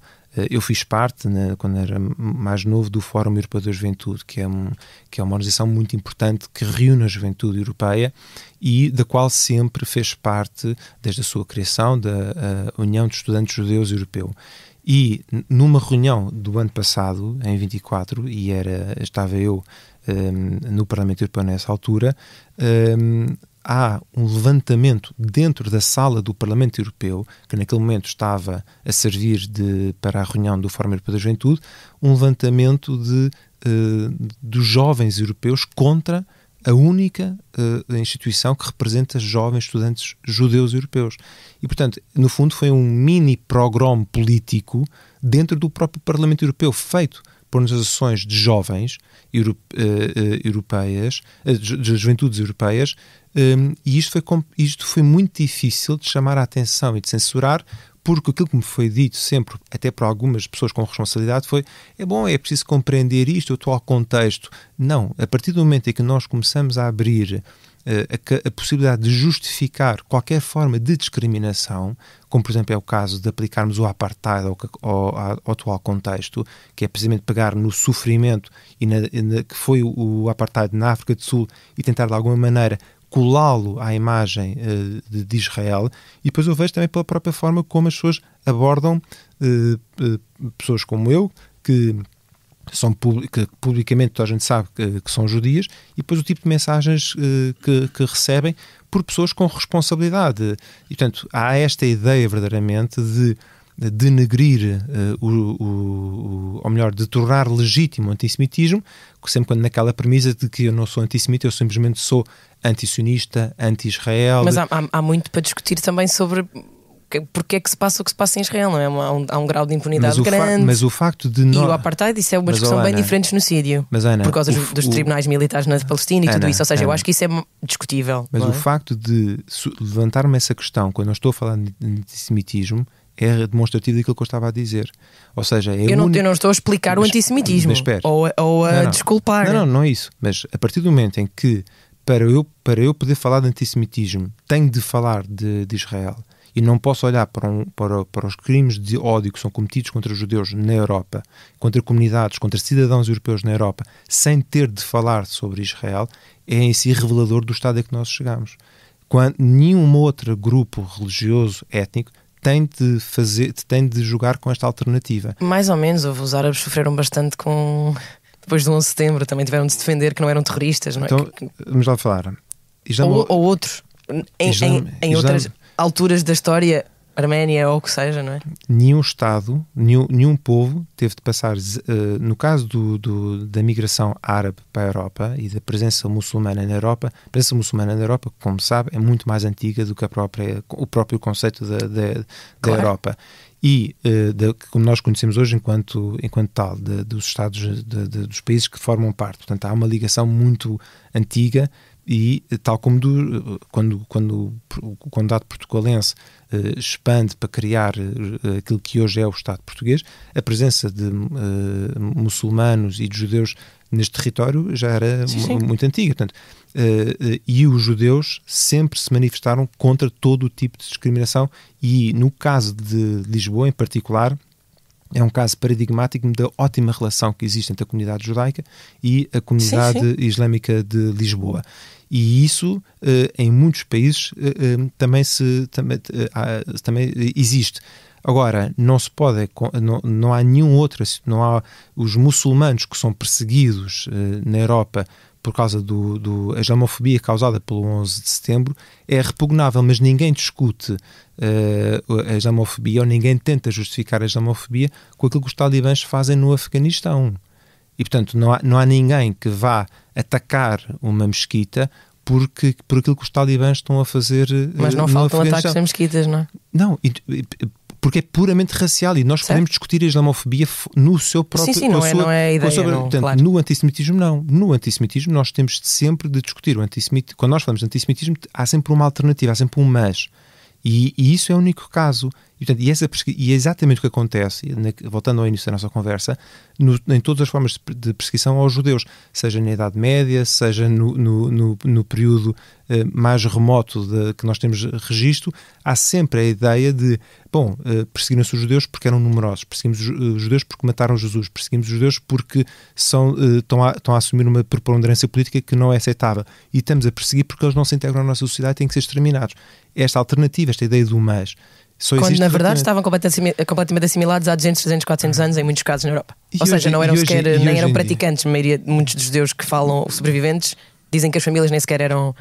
Eu fiz parte, quando era mais novo, do Fórum Europeu da Juventude, que é uma organização muito importante que reúne a juventude europeia e da qual sempre fez parte, desde a sua criação, da União de Estudantes Judeus Europeu. E numa reunião do ano passado, em 24, e estava eu no Parlamento Europeu nessa altura, há um levantamento dentro da sala do Parlamento Europeu, que naquele momento estava a servir para a reunião do Fórum Europeu da Juventude, um levantamento dos jovens europeus contra a única instituição que representa jovens estudantes judeus europeus. E, portanto, no fundo foi um mini programa político dentro do próprio Parlamento Europeu, feito por organizações de jovens europeias, de juventudes europeias, e isto foi muito difícil de chamar a atenção e de censurar, porque aquilo que me foi dito sempre, até por algumas pessoas com responsabilidade, foi: é preciso compreender isto, o atual contexto. Não, a partir do momento em que nós começamos a abrir a possibilidade de justificar qualquer forma de discriminação, como por exemplo é o caso de aplicarmos o apartheid ao atual contexto, que é precisamente pegar no sofrimento que foi o apartheid na África do Sul e tentar de alguma maneira colá-lo à imagem de Israel. E depois eu vejo também pela própria forma como as pessoas abordam pessoas como eu, que publicamente toda a gente sabe que são judias, e depois o tipo de mensagens que recebem por pessoas com responsabilidade. E, portanto, há esta ideia verdadeiramente de denegrir, ou melhor, de tornar legítimo o antissemitismo, sempre quando naquela premissa de que eu não sou antissemita, eu simplesmente sou anti-sionista, anti-Israel. Mas há muito para discutir também sobre porque é que se passa o que se passa em Israel, não é? Há um grau de impunidade grande. Mas o facto de E o apartheid, isso é uma discussão bem diferente no genocídio. Mas, Ana, por causa dos tribunais militares na Palestina e tudo isso. Ou seja, eu acho que isso é discutível. Mas o facto de levantar-me essa questão, quando eu estou a falar de antissemitismo, é demonstrativo daquilo que eu estava a dizer. Ou seja, eu não estou a explicar o antissemitismo ou a desculpar. Não é isso. Mas a partir do momento em que, para eu poder falar de antissemitismo, tenho de falar de Israel, e não posso olhar para os crimes de ódio que são cometidos contra os judeus na Europa, contra comunidades, contra cidadãos europeus na Europa, sem ter de falar sobre Israel, é em si revelador do estado a que nós chegamos. Quando nenhum outro grupo religioso, étnico, tem de jogar com esta alternativa. Mais ou menos, os árabes sofreram bastante com depois do 11 de setembro, também tiveram de se defender que não eram terroristas, não é? Então, vamos lá falar. Ou outros, em outras alturas da história, Arménia ou o que seja, não é? Nenhum Estado, nenhum povo teve de passar, no caso da migração árabe para a Europa e da presença muçulmana na Europa, a presença muçulmana na Europa, como sabe, é muito mais antiga do que o próprio conceito da Europa. E, como nós conhecemos hoje enquanto tal, dos Estados, dos países que formam parte. Portanto, há uma ligação muito antiga e, tal como quando o Condado Portugalense expande para criar aquilo que hoje é o Estado português, a presença de muçulmanos e de judeus neste território já era muito antiga. Portanto, e os judeus sempre se manifestaram contra todo o tipo de discriminação e, no caso de Lisboa em particular, é um caso paradigmático da ótima relação que existe entre a comunidade judaica e a comunidade islâmica de Lisboa. E isso, em muitos países, também existe. Agora, não se pode, não há nenhum outro, não há os muçulmanos que são perseguidos na Europa por causa da islamofobia causada pelo 11 de setembro, é repugnável, mas ninguém discute a islamofobia ou ninguém tenta justificar a islamofobia com aquilo que os talibãs fazem no Afeganistão. E, portanto, não há ninguém que vá atacar uma mesquita por aquilo que os talibãs estão a fazer. Mas não faltam ataques a mesquitas, não é? Não, porque é puramente racial e nós podemos discutir a islamofobia no seu próprio... Sim, não é a ideia, portanto, claro. No antissemitismo não. No antissemitismo nós temos sempre de discutir o antissemitismo. Quando nós falamos de antissemitismo há sempre uma alternativa, há sempre um mas. E isso é o único caso. E, portanto, e é exatamente o que acontece, voltando ao início da nossa conversa, em todas as formas de perseguição aos judeus, seja na Idade Média, seja no período mais remoto que nós temos registro, há sempre a ideia de, perseguiram-se os judeus porque eram numerosos, perseguimos os judeus porque mataram Jesus, perseguimos os judeus porque estão a assumir uma preponderância política que não é aceitável, e estamos a perseguir porque eles não se integram na nossa sociedade e têm que ser exterminados. Esta alternativa, esta ideia do mas, quando na verdade estavam completamente assimilados há 200, 300, 400 anos em muitos casos na Europa. Ou seja, não eram sequer, nem eram praticantes. Muitos dos judeus que falam sobreviventes dizem que as famílias nem sequer eram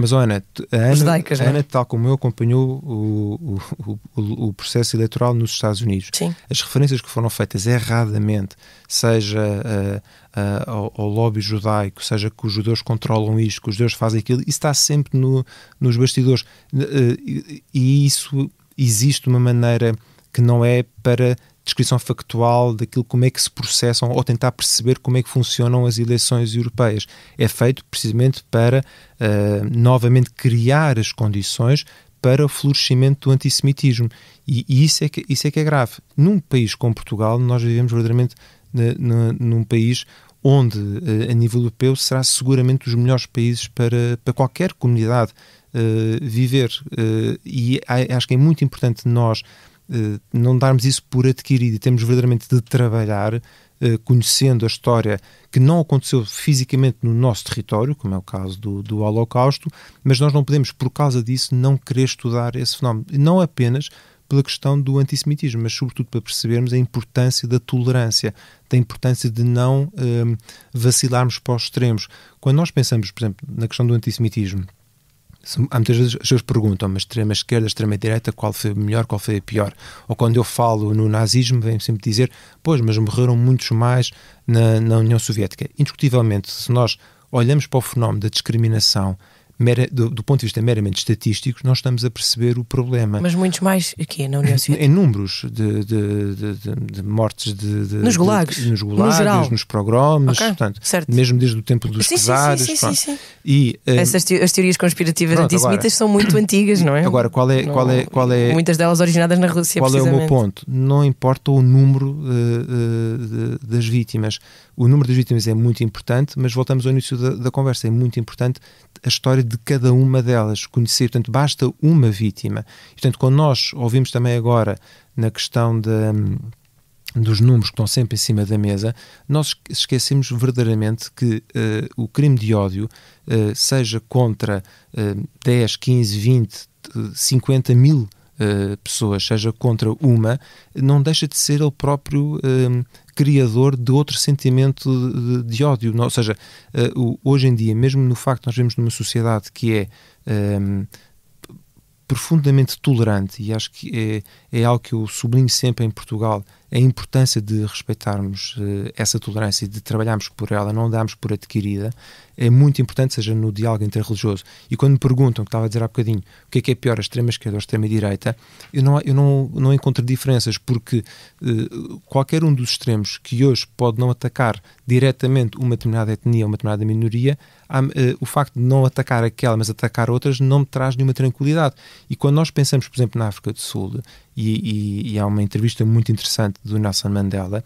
judaicas. A Ana, tal como eu, acompanhou o processo eleitoral nos Estados Unidos. Sim. As referências que foram feitas erradamente, seja ao lobby judaico, seja que os judeus controlam isto, que os judeus fazem aquilo, isso está sempre nos bastidores. E isso existe uma maneira que não é para descrição factual daquilo, como é que se processam ou tentar perceber como é que funcionam as eleições europeias. É feito precisamente para novamente criar as condições para o florescimento do antissemitismo. E isso é que é grave. Num país como Portugal, nós vivemos verdadeiramente num país onde, a nível europeu, será seguramente dos melhores países para qualquer comunidade viver. E acho que é muito importante nós não darmos isso por adquirido e temos verdadeiramente de trabalhar conhecendo a história que não aconteceu fisicamente no nosso território, como é o caso do Holocausto, mas nós não podemos, por causa disso, não querer estudar esse fenómeno. Não apenas pela questão do antissemitismo, mas sobretudo para percebermos a importância da tolerância, da importância de não vacilarmos para os extremos. Quando nós pensamos, por exemplo, na questão do antissemitismo, há muitas vezes as pessoas perguntam, mas extrema esquerda, extrema direita, qual foi a melhor, qual foi a pior? Ou quando eu falo no nazismo, vem sempre dizer, mas morreram muitos mais na União Soviética. Indiscutivelmente, se nós olhamos para o fenómeno da discriminação do ponto de vista meramente estatístico, nós estamos a perceber o problema. Mas muitos mais aqui na União Soviética? Em números de mortes nos gulags, nos pogroms, portanto, mesmo desde o tempo dos czares. Sim. E as teorias conspirativas antissemitas são muito antigas, não é? Agora, qual é muitas delas originadas na Rússia, qual é o meu ponto? Não importa o número das vítimas. O número das vítimas é muito importante, mas voltamos ao início da conversa, é muito importante a história de cada uma delas, conhecer, portanto, basta uma vítima. Portanto, quando nós ouvimos também agora na questão dos números que estão sempre em cima da mesa, nós esquecemos verdadeiramente que o crime de ódio, seja contra 10, 15, 20, 50 mil pessoas, seja contra uma, não deixa de ser ele próprio criador de outro sentimento de ódio. Ou seja, hoje em dia, mesmo no facto de nós vivemos numa sociedade que é profundamente tolerante, e acho que é algo que eu sublinho sempre em Portugal, a importância de respeitarmos essa tolerância e de trabalharmos por ela, não darmos por adquirida, é muito importante, seja no diálogo interreligioso. E quando me perguntam, que estava a dizer há bocadinho, o que é pior, a extrema-esquerda ou a extrema-direita, eu não encontro diferenças, porque qualquer um dos extremos que hoje pode não atacar diretamente uma determinada etnia ou uma determinada minoria, o facto de não atacar aquela, mas atacar outras, não me traz nenhuma tranquilidade. E quando nós pensamos, por exemplo, na África do Sul, e há uma entrevista muito interessante do Nelson Mandela,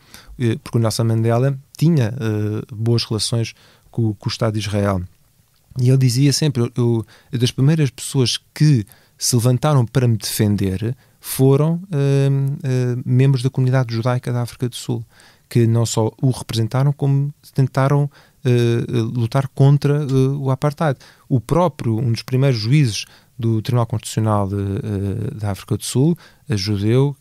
porque o Nelson Mandela tinha boas relações com o Estado de Israel, e ele dizia sempre, das primeiras pessoas que se levantaram para me defender foram membros da comunidade judaica da África do Sul, que não só o representaram, como tentaram lutar contra o apartheid. Um dos primeiros juízes do Tribunal Constitucional da África do Sul, judeu,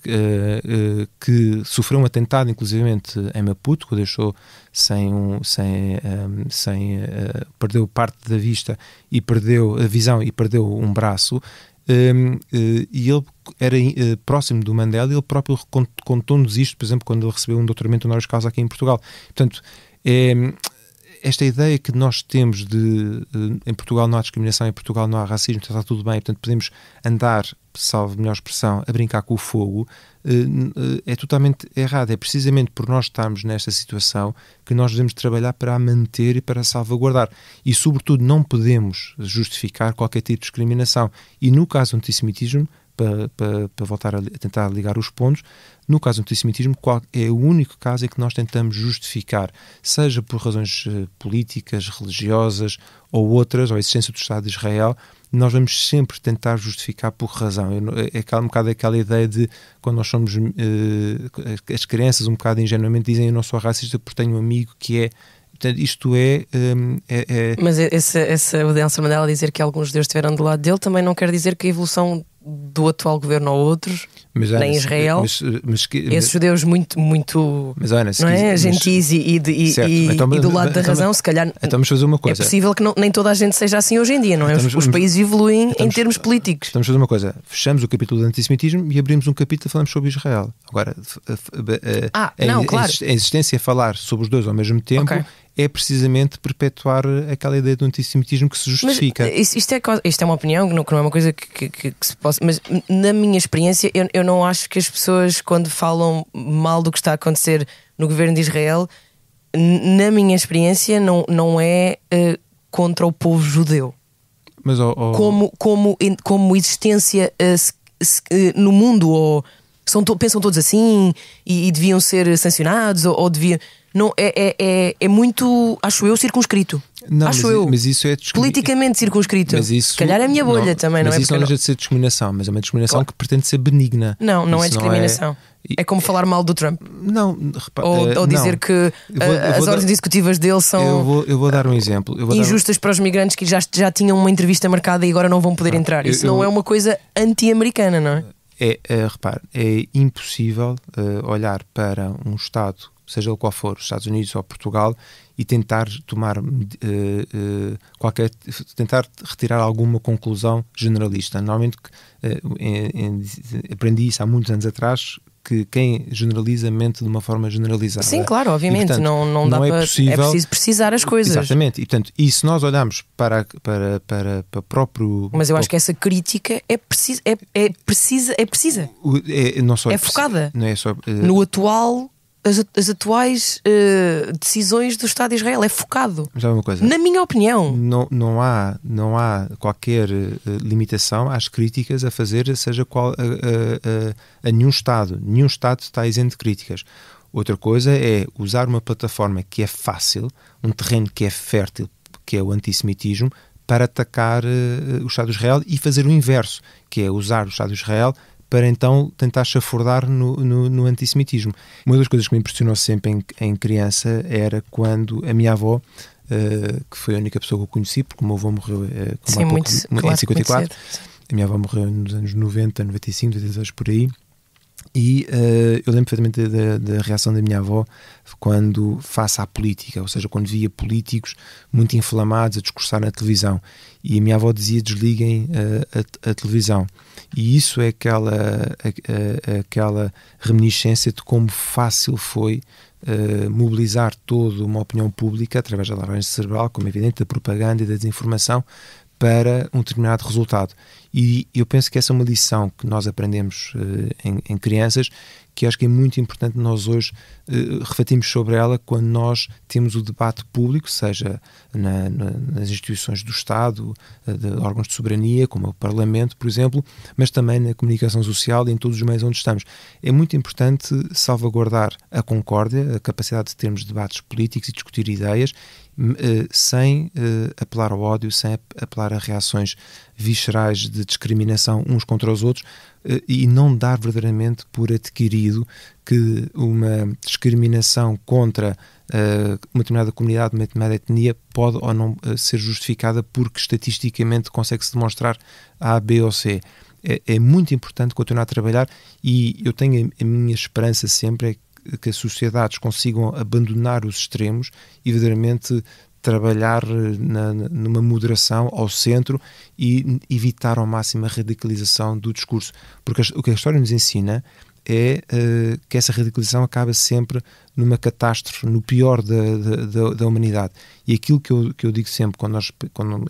que sofreu um atentado, inclusivamente em Maputo, que o deixou perdeu parte da vista e perdeu a visão e perdeu um braço, e ele era próximo do Mandela, e ele próprio contou-nos isto, por exemplo, quando ele recebeu um doutoramento honoris causa aqui em Portugal. Portanto, esta ideia que nós temos em Portugal não há discriminação, em Portugal não há racismo, está tudo bem, portanto podemos andar, salvo melhor expressão, a brincar com o fogo, é totalmente errado. É precisamente por nós estarmos nesta situação que nós devemos trabalhar para a manter e para a salvaguardar. E, sobretudo, não podemos justificar qualquer tipo de discriminação. E, no caso do antissemitismo, para voltar a tentar ligar os pontos, no caso do antissemitismo, é o único caso em que nós tentamos justificar, seja por razões políticas, religiosas ou outras, ou a existência do Estado de Israel, nós vamos sempre tentar justificar por razão. É um bocado aquela ideia de, quando nós somos as crianças um bocado ingenuamente dizem: eu não sou racista porque tenho um amigo que é. Portanto, isto Mas o Nelson Mandela dizer que alguns judeus estiveram do lado dele também não quer dizer que a evolução do atual governo ou outros, nem Israel, esses judeus muito não é? Gentis e do lado da razão, se calhar então vamos fazer uma coisa. É possível que nem toda a gente seja assim hoje em dia, não é? Os países evoluem em termos políticos. Estamos a fazer uma coisa: fechamos o capítulo do antissemitismo e abrimos um capítulo e falamos sobre Israel. Agora, claro. A existência a falar sobre os dois ao mesmo tempo, é precisamente perpetuar aquela ideia do antissemitismo que se justifica. Mas isto é uma opinião, que não é uma coisa que se possa. Mas na minha experiência, eu não acho que as pessoas, quando falam mal do que está a acontecer no governo de Israel, na minha experiência, não é contra o povo judeu. Mas, como existência no mundo, ou pensam todos assim e deviam ser sancionados, ou deviam. Não, é muito, acho eu, circunscrito. Não, mas isso é politicamente circunscrito. Se calhar é a minha bolha também, não é? Mas isso não deixa de ser discriminação, mas é uma discriminação que pretende ser benigna. Não é discriminação. É como falar mal do Trump. Não, ou dizer que as ordens executivas dele são. Eu vou dar um exemplo. Injustas para os migrantes que já tinham uma entrevista marcada e agora não vão poder entrar. Isso não é uma coisa anti-americana, não é? Repare, é impossível olhar para um Estado, seja ele qual for, os Estados Unidos ou Portugal, e tentar tentar retirar alguma conclusão generalista. Normalmente aprendi isso há muitos anos atrás, que quem generaliza mente de uma forma generalizada. Sim, claro, obviamente. E, portanto, não dá é possível. É preciso precisar as coisas. Exatamente. E se nós olharmos para o próprio. Mas eu acho que essa crítica é precisa. Não só é focada. Não é só, no atual. As atuais decisões do Estado de Israel é focado. Já uma coisa, na minha opinião, não há qualquer limitação às críticas a fazer, seja qual a nenhum Estado. Nenhum Estado está isento de críticas. Outra coisa é usar uma plataforma que é fácil, um terreno que é fértil, que é o antissemitismo, para atacar o Estado de Israel, e fazer o inverso, que é usar o Estado de Israel para então tentar chafurdar no antissemitismo. Uma das coisas que me impressionou sempre em criança era quando a minha avó, que foi a única pessoa que eu conheci, porque o meu avô morreu em 54, A minha avó morreu nos anos 90, 95, 92, por aí. E eu lembro perfeitamente da reação da minha avó quando face à política, ou seja, quando via políticos muito inflamados a discursar na televisão. E a minha avó dizia: desliguem a televisão. E isso é aquela reminiscência de como fácil foi mobilizar toda uma opinião pública através da lavagem cerebral, como é evidente, da propaganda e da desinformação, para um determinado resultado. E eu penso que essa é uma lição que nós aprendemos em crianças, que acho que é muito importante nós hoje refletirmos sobre ela quando nós temos o debate público, seja nas instituições do Estado, de órgãos de soberania, como o Parlamento, por exemplo, mas também na comunicação social e em todos os meios onde estamos. É muito importante salvaguardar a concórdia, a capacidade de termos debates políticos e discutir ideias, sem apelar ao ódio, sem apelar a reações viscerais de discriminação uns contra os outros, e não dar verdadeiramente por adquirido que uma discriminação contra uma determinada comunidade, uma determinada etnia, pode ou não ser justificada porque estatisticamente consegue-se demonstrar A, B ou C. É muito importante continuar a trabalhar, e eu tenho a minha esperança sempre é que as sociedades consigam abandonar os extremos e verdadeiramente trabalhar numa moderação ao centro e evitar ao máximo a radicalização do discurso. Porque o que a história nos ensina é que essa radicalização acaba sempre numa catástrofe, no pior da humanidade. E aquilo que eu digo sempre, quando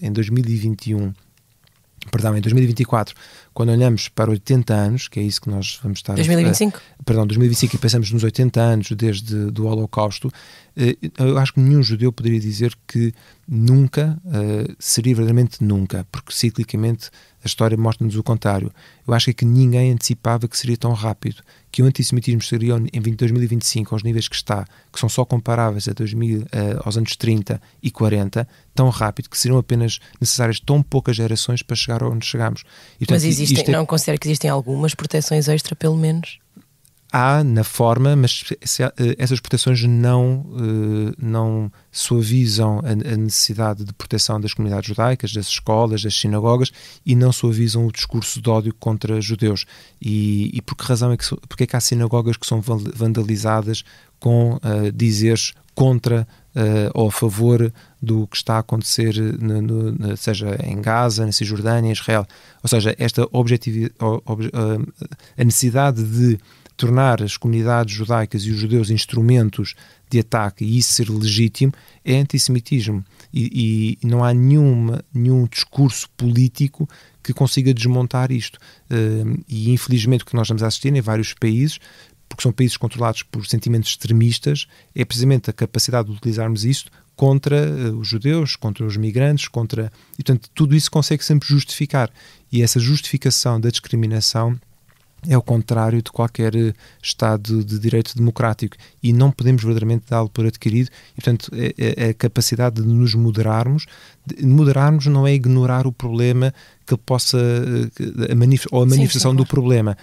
em 2024, quando olhamos para 80 anos, que é isso que nós vamos estar... 2025? 2025, e pensamos nos 80 anos desde o Holocausto, eu acho que nenhum judeu poderia dizer que nunca, seria verdadeiramente nunca, porque ciclicamente a história mostra-nos o contrário. Eu acho que ninguém antecipava que seria tão rápido, que o antissemitismo seria em 2025 aos níveis que está, que são só comparáveis aos anos 30 e 40, tão rápido, que seriam apenas necessárias tão poucas gerações para chegar onde chegamos. E, portanto, mas não considero que existem algumas proteções extra, pelo menos? Há na forma, mas essas proteções não suavizam a necessidade de proteção das comunidades judaicas, das escolas, das sinagogas, e não suavizam o discurso de ódio contra judeus. E por que razão é que há sinagogas que são vandalizadas com dizeres contra ou a favor do que está a acontecer, seja em Gaza, na Cisjordânia, em Israel? Ou seja, a necessidade de tornar as comunidades judaicas e os judeus instrumentos de ataque e isso ser legítimo é antissemitismo, e não há nenhum discurso político que consiga desmontar isto, e infelizmente o que nós estamos a assistir em vários países, porque são países controlados por sentimentos extremistas, é precisamente a capacidade de utilizarmos isto contra os judeus, contra os migrantes, e portanto tudo isso consegue sempre justificar, e essa justificação da discriminação é o contrário de qualquer Estado de direito democrático, e não podemos verdadeiramente dá-lo por adquirido. E, portanto, a capacidade de nos moderarmos. Moderarmos não é ignorar o problema que possa, ou a manifestação sim, do problema,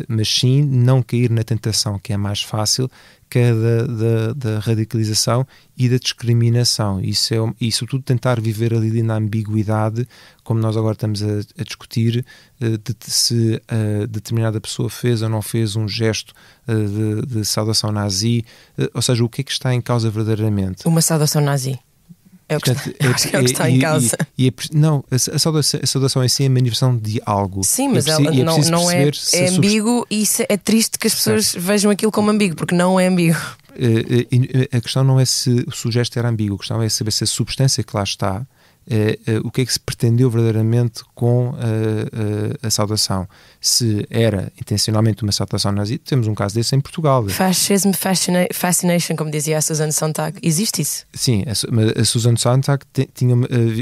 mas sim não cair na tentação, que é mais fácil, que é da radicalização e da discriminação. Isso tudo tentar viver ali na ambiguidade, como nós agora estamos a discutir, de se determinada pessoa fez ou não fez um gesto de saudação nazi, ou seja, o que é que está em causa verdadeiramente? Uma saudação nazi. É o que está em causa. Não, a saudação em si é a manifestação de algo. Sim, mas ela não é ambíguo, e isso é triste que as pessoas vejam aquilo como ambíguo, porque não é ambíguo. A questão não é se o gesto era ambíguo, a questão é saber se a substância que lá está, o que é que se pretendeu verdadeiramente com a saudação. Se era intencionalmente uma saudação nazi, temos um caso desse em Portugal. Fascism, fascination, como dizia a Susan Sontag, existe isso? Sim, a Susan Sontag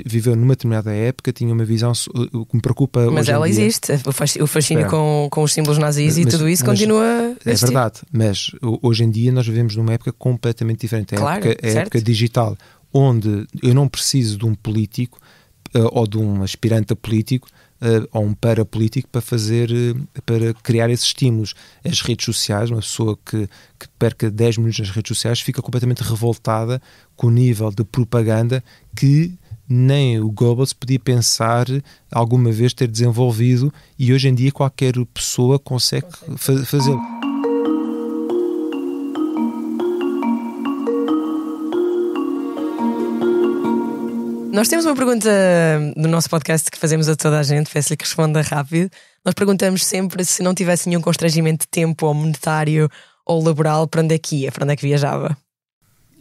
viveu numa determinada época, tinha uma visão, o que me preocupa. Mas ela existe, o fascínio com os símbolos nazis e tudo isso continua a existir. É verdade, mas hoje em dia nós vivemos numa época completamente diferente, a época digital, onde eu não preciso de um político ou de um aspirante a político ou um parapolítico para criar esses estímulos. As redes sociais, uma pessoa que perca 10 minutos nas redes sociais fica completamente revoltada com o nível de propaganda que nem o Goebbels podia pensar alguma vez ter desenvolvido, e hoje em dia qualquer pessoa consegue fazê-lo. Nós temos uma pergunta no nosso podcast que fazemos a toda a gente, peço-lhe que responda rápido. Nós perguntamos sempre se não tivesse nenhum constrangimento de tempo ou monetário ou laboral, para onde é que ia, para onde é que viajava?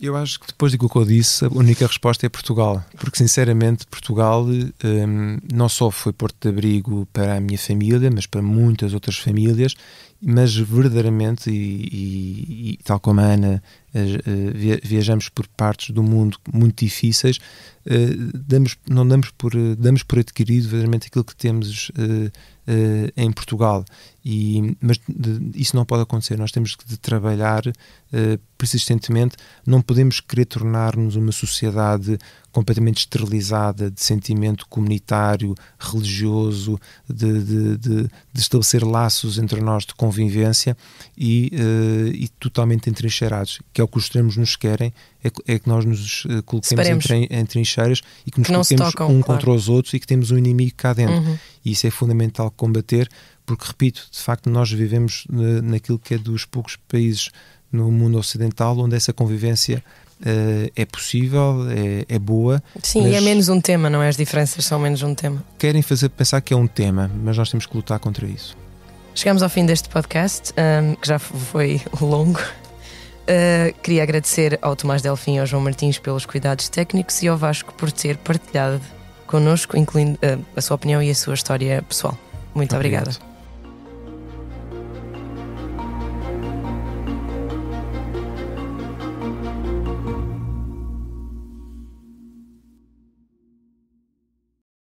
Eu acho que depois do que eu disse, a única resposta é Portugal, porque sinceramente Portugal não só foi porto de abrigo para a minha família, mas para muitas outras famílias, mas verdadeiramente, e tal como a Ana, viajamos por partes do mundo muito difíceis, damos por adquirido verdadeiramente aquilo que temos em Portugal, mas isso não pode acontecer. Nós temos de trabalhar persistentemente. Não podemos querer tornar-nos uma sociedade completamente esterilizada de sentimento comunitário, religioso, de estabelecer laços entre nós de convivência e totalmente entrincheirados, que é o que os extremos nos querem, é que nós nos coloquemos em trincheiras e que nos coloquemos contra os outros e que temos um inimigo cá dentro. E isso é fundamental combater, porque, repito, de facto nós vivemos naquilo que é dos poucos países no mundo ocidental onde essa convivência é possível, é boa. Sim, e é menos um tema, não é? As diferenças são menos um tema. Querem fazer pensar que é um tema, mas nós temos que lutar contra isso. Chegamos ao fim deste podcast, que já foi longo. Queria agradecer ao Tomás Delfim e ao João Martins pelos cuidados técnicos e ao Vasco por ter partilhado connosco, incluindo a sua opinião e a sua história pessoal. Muito obrigada.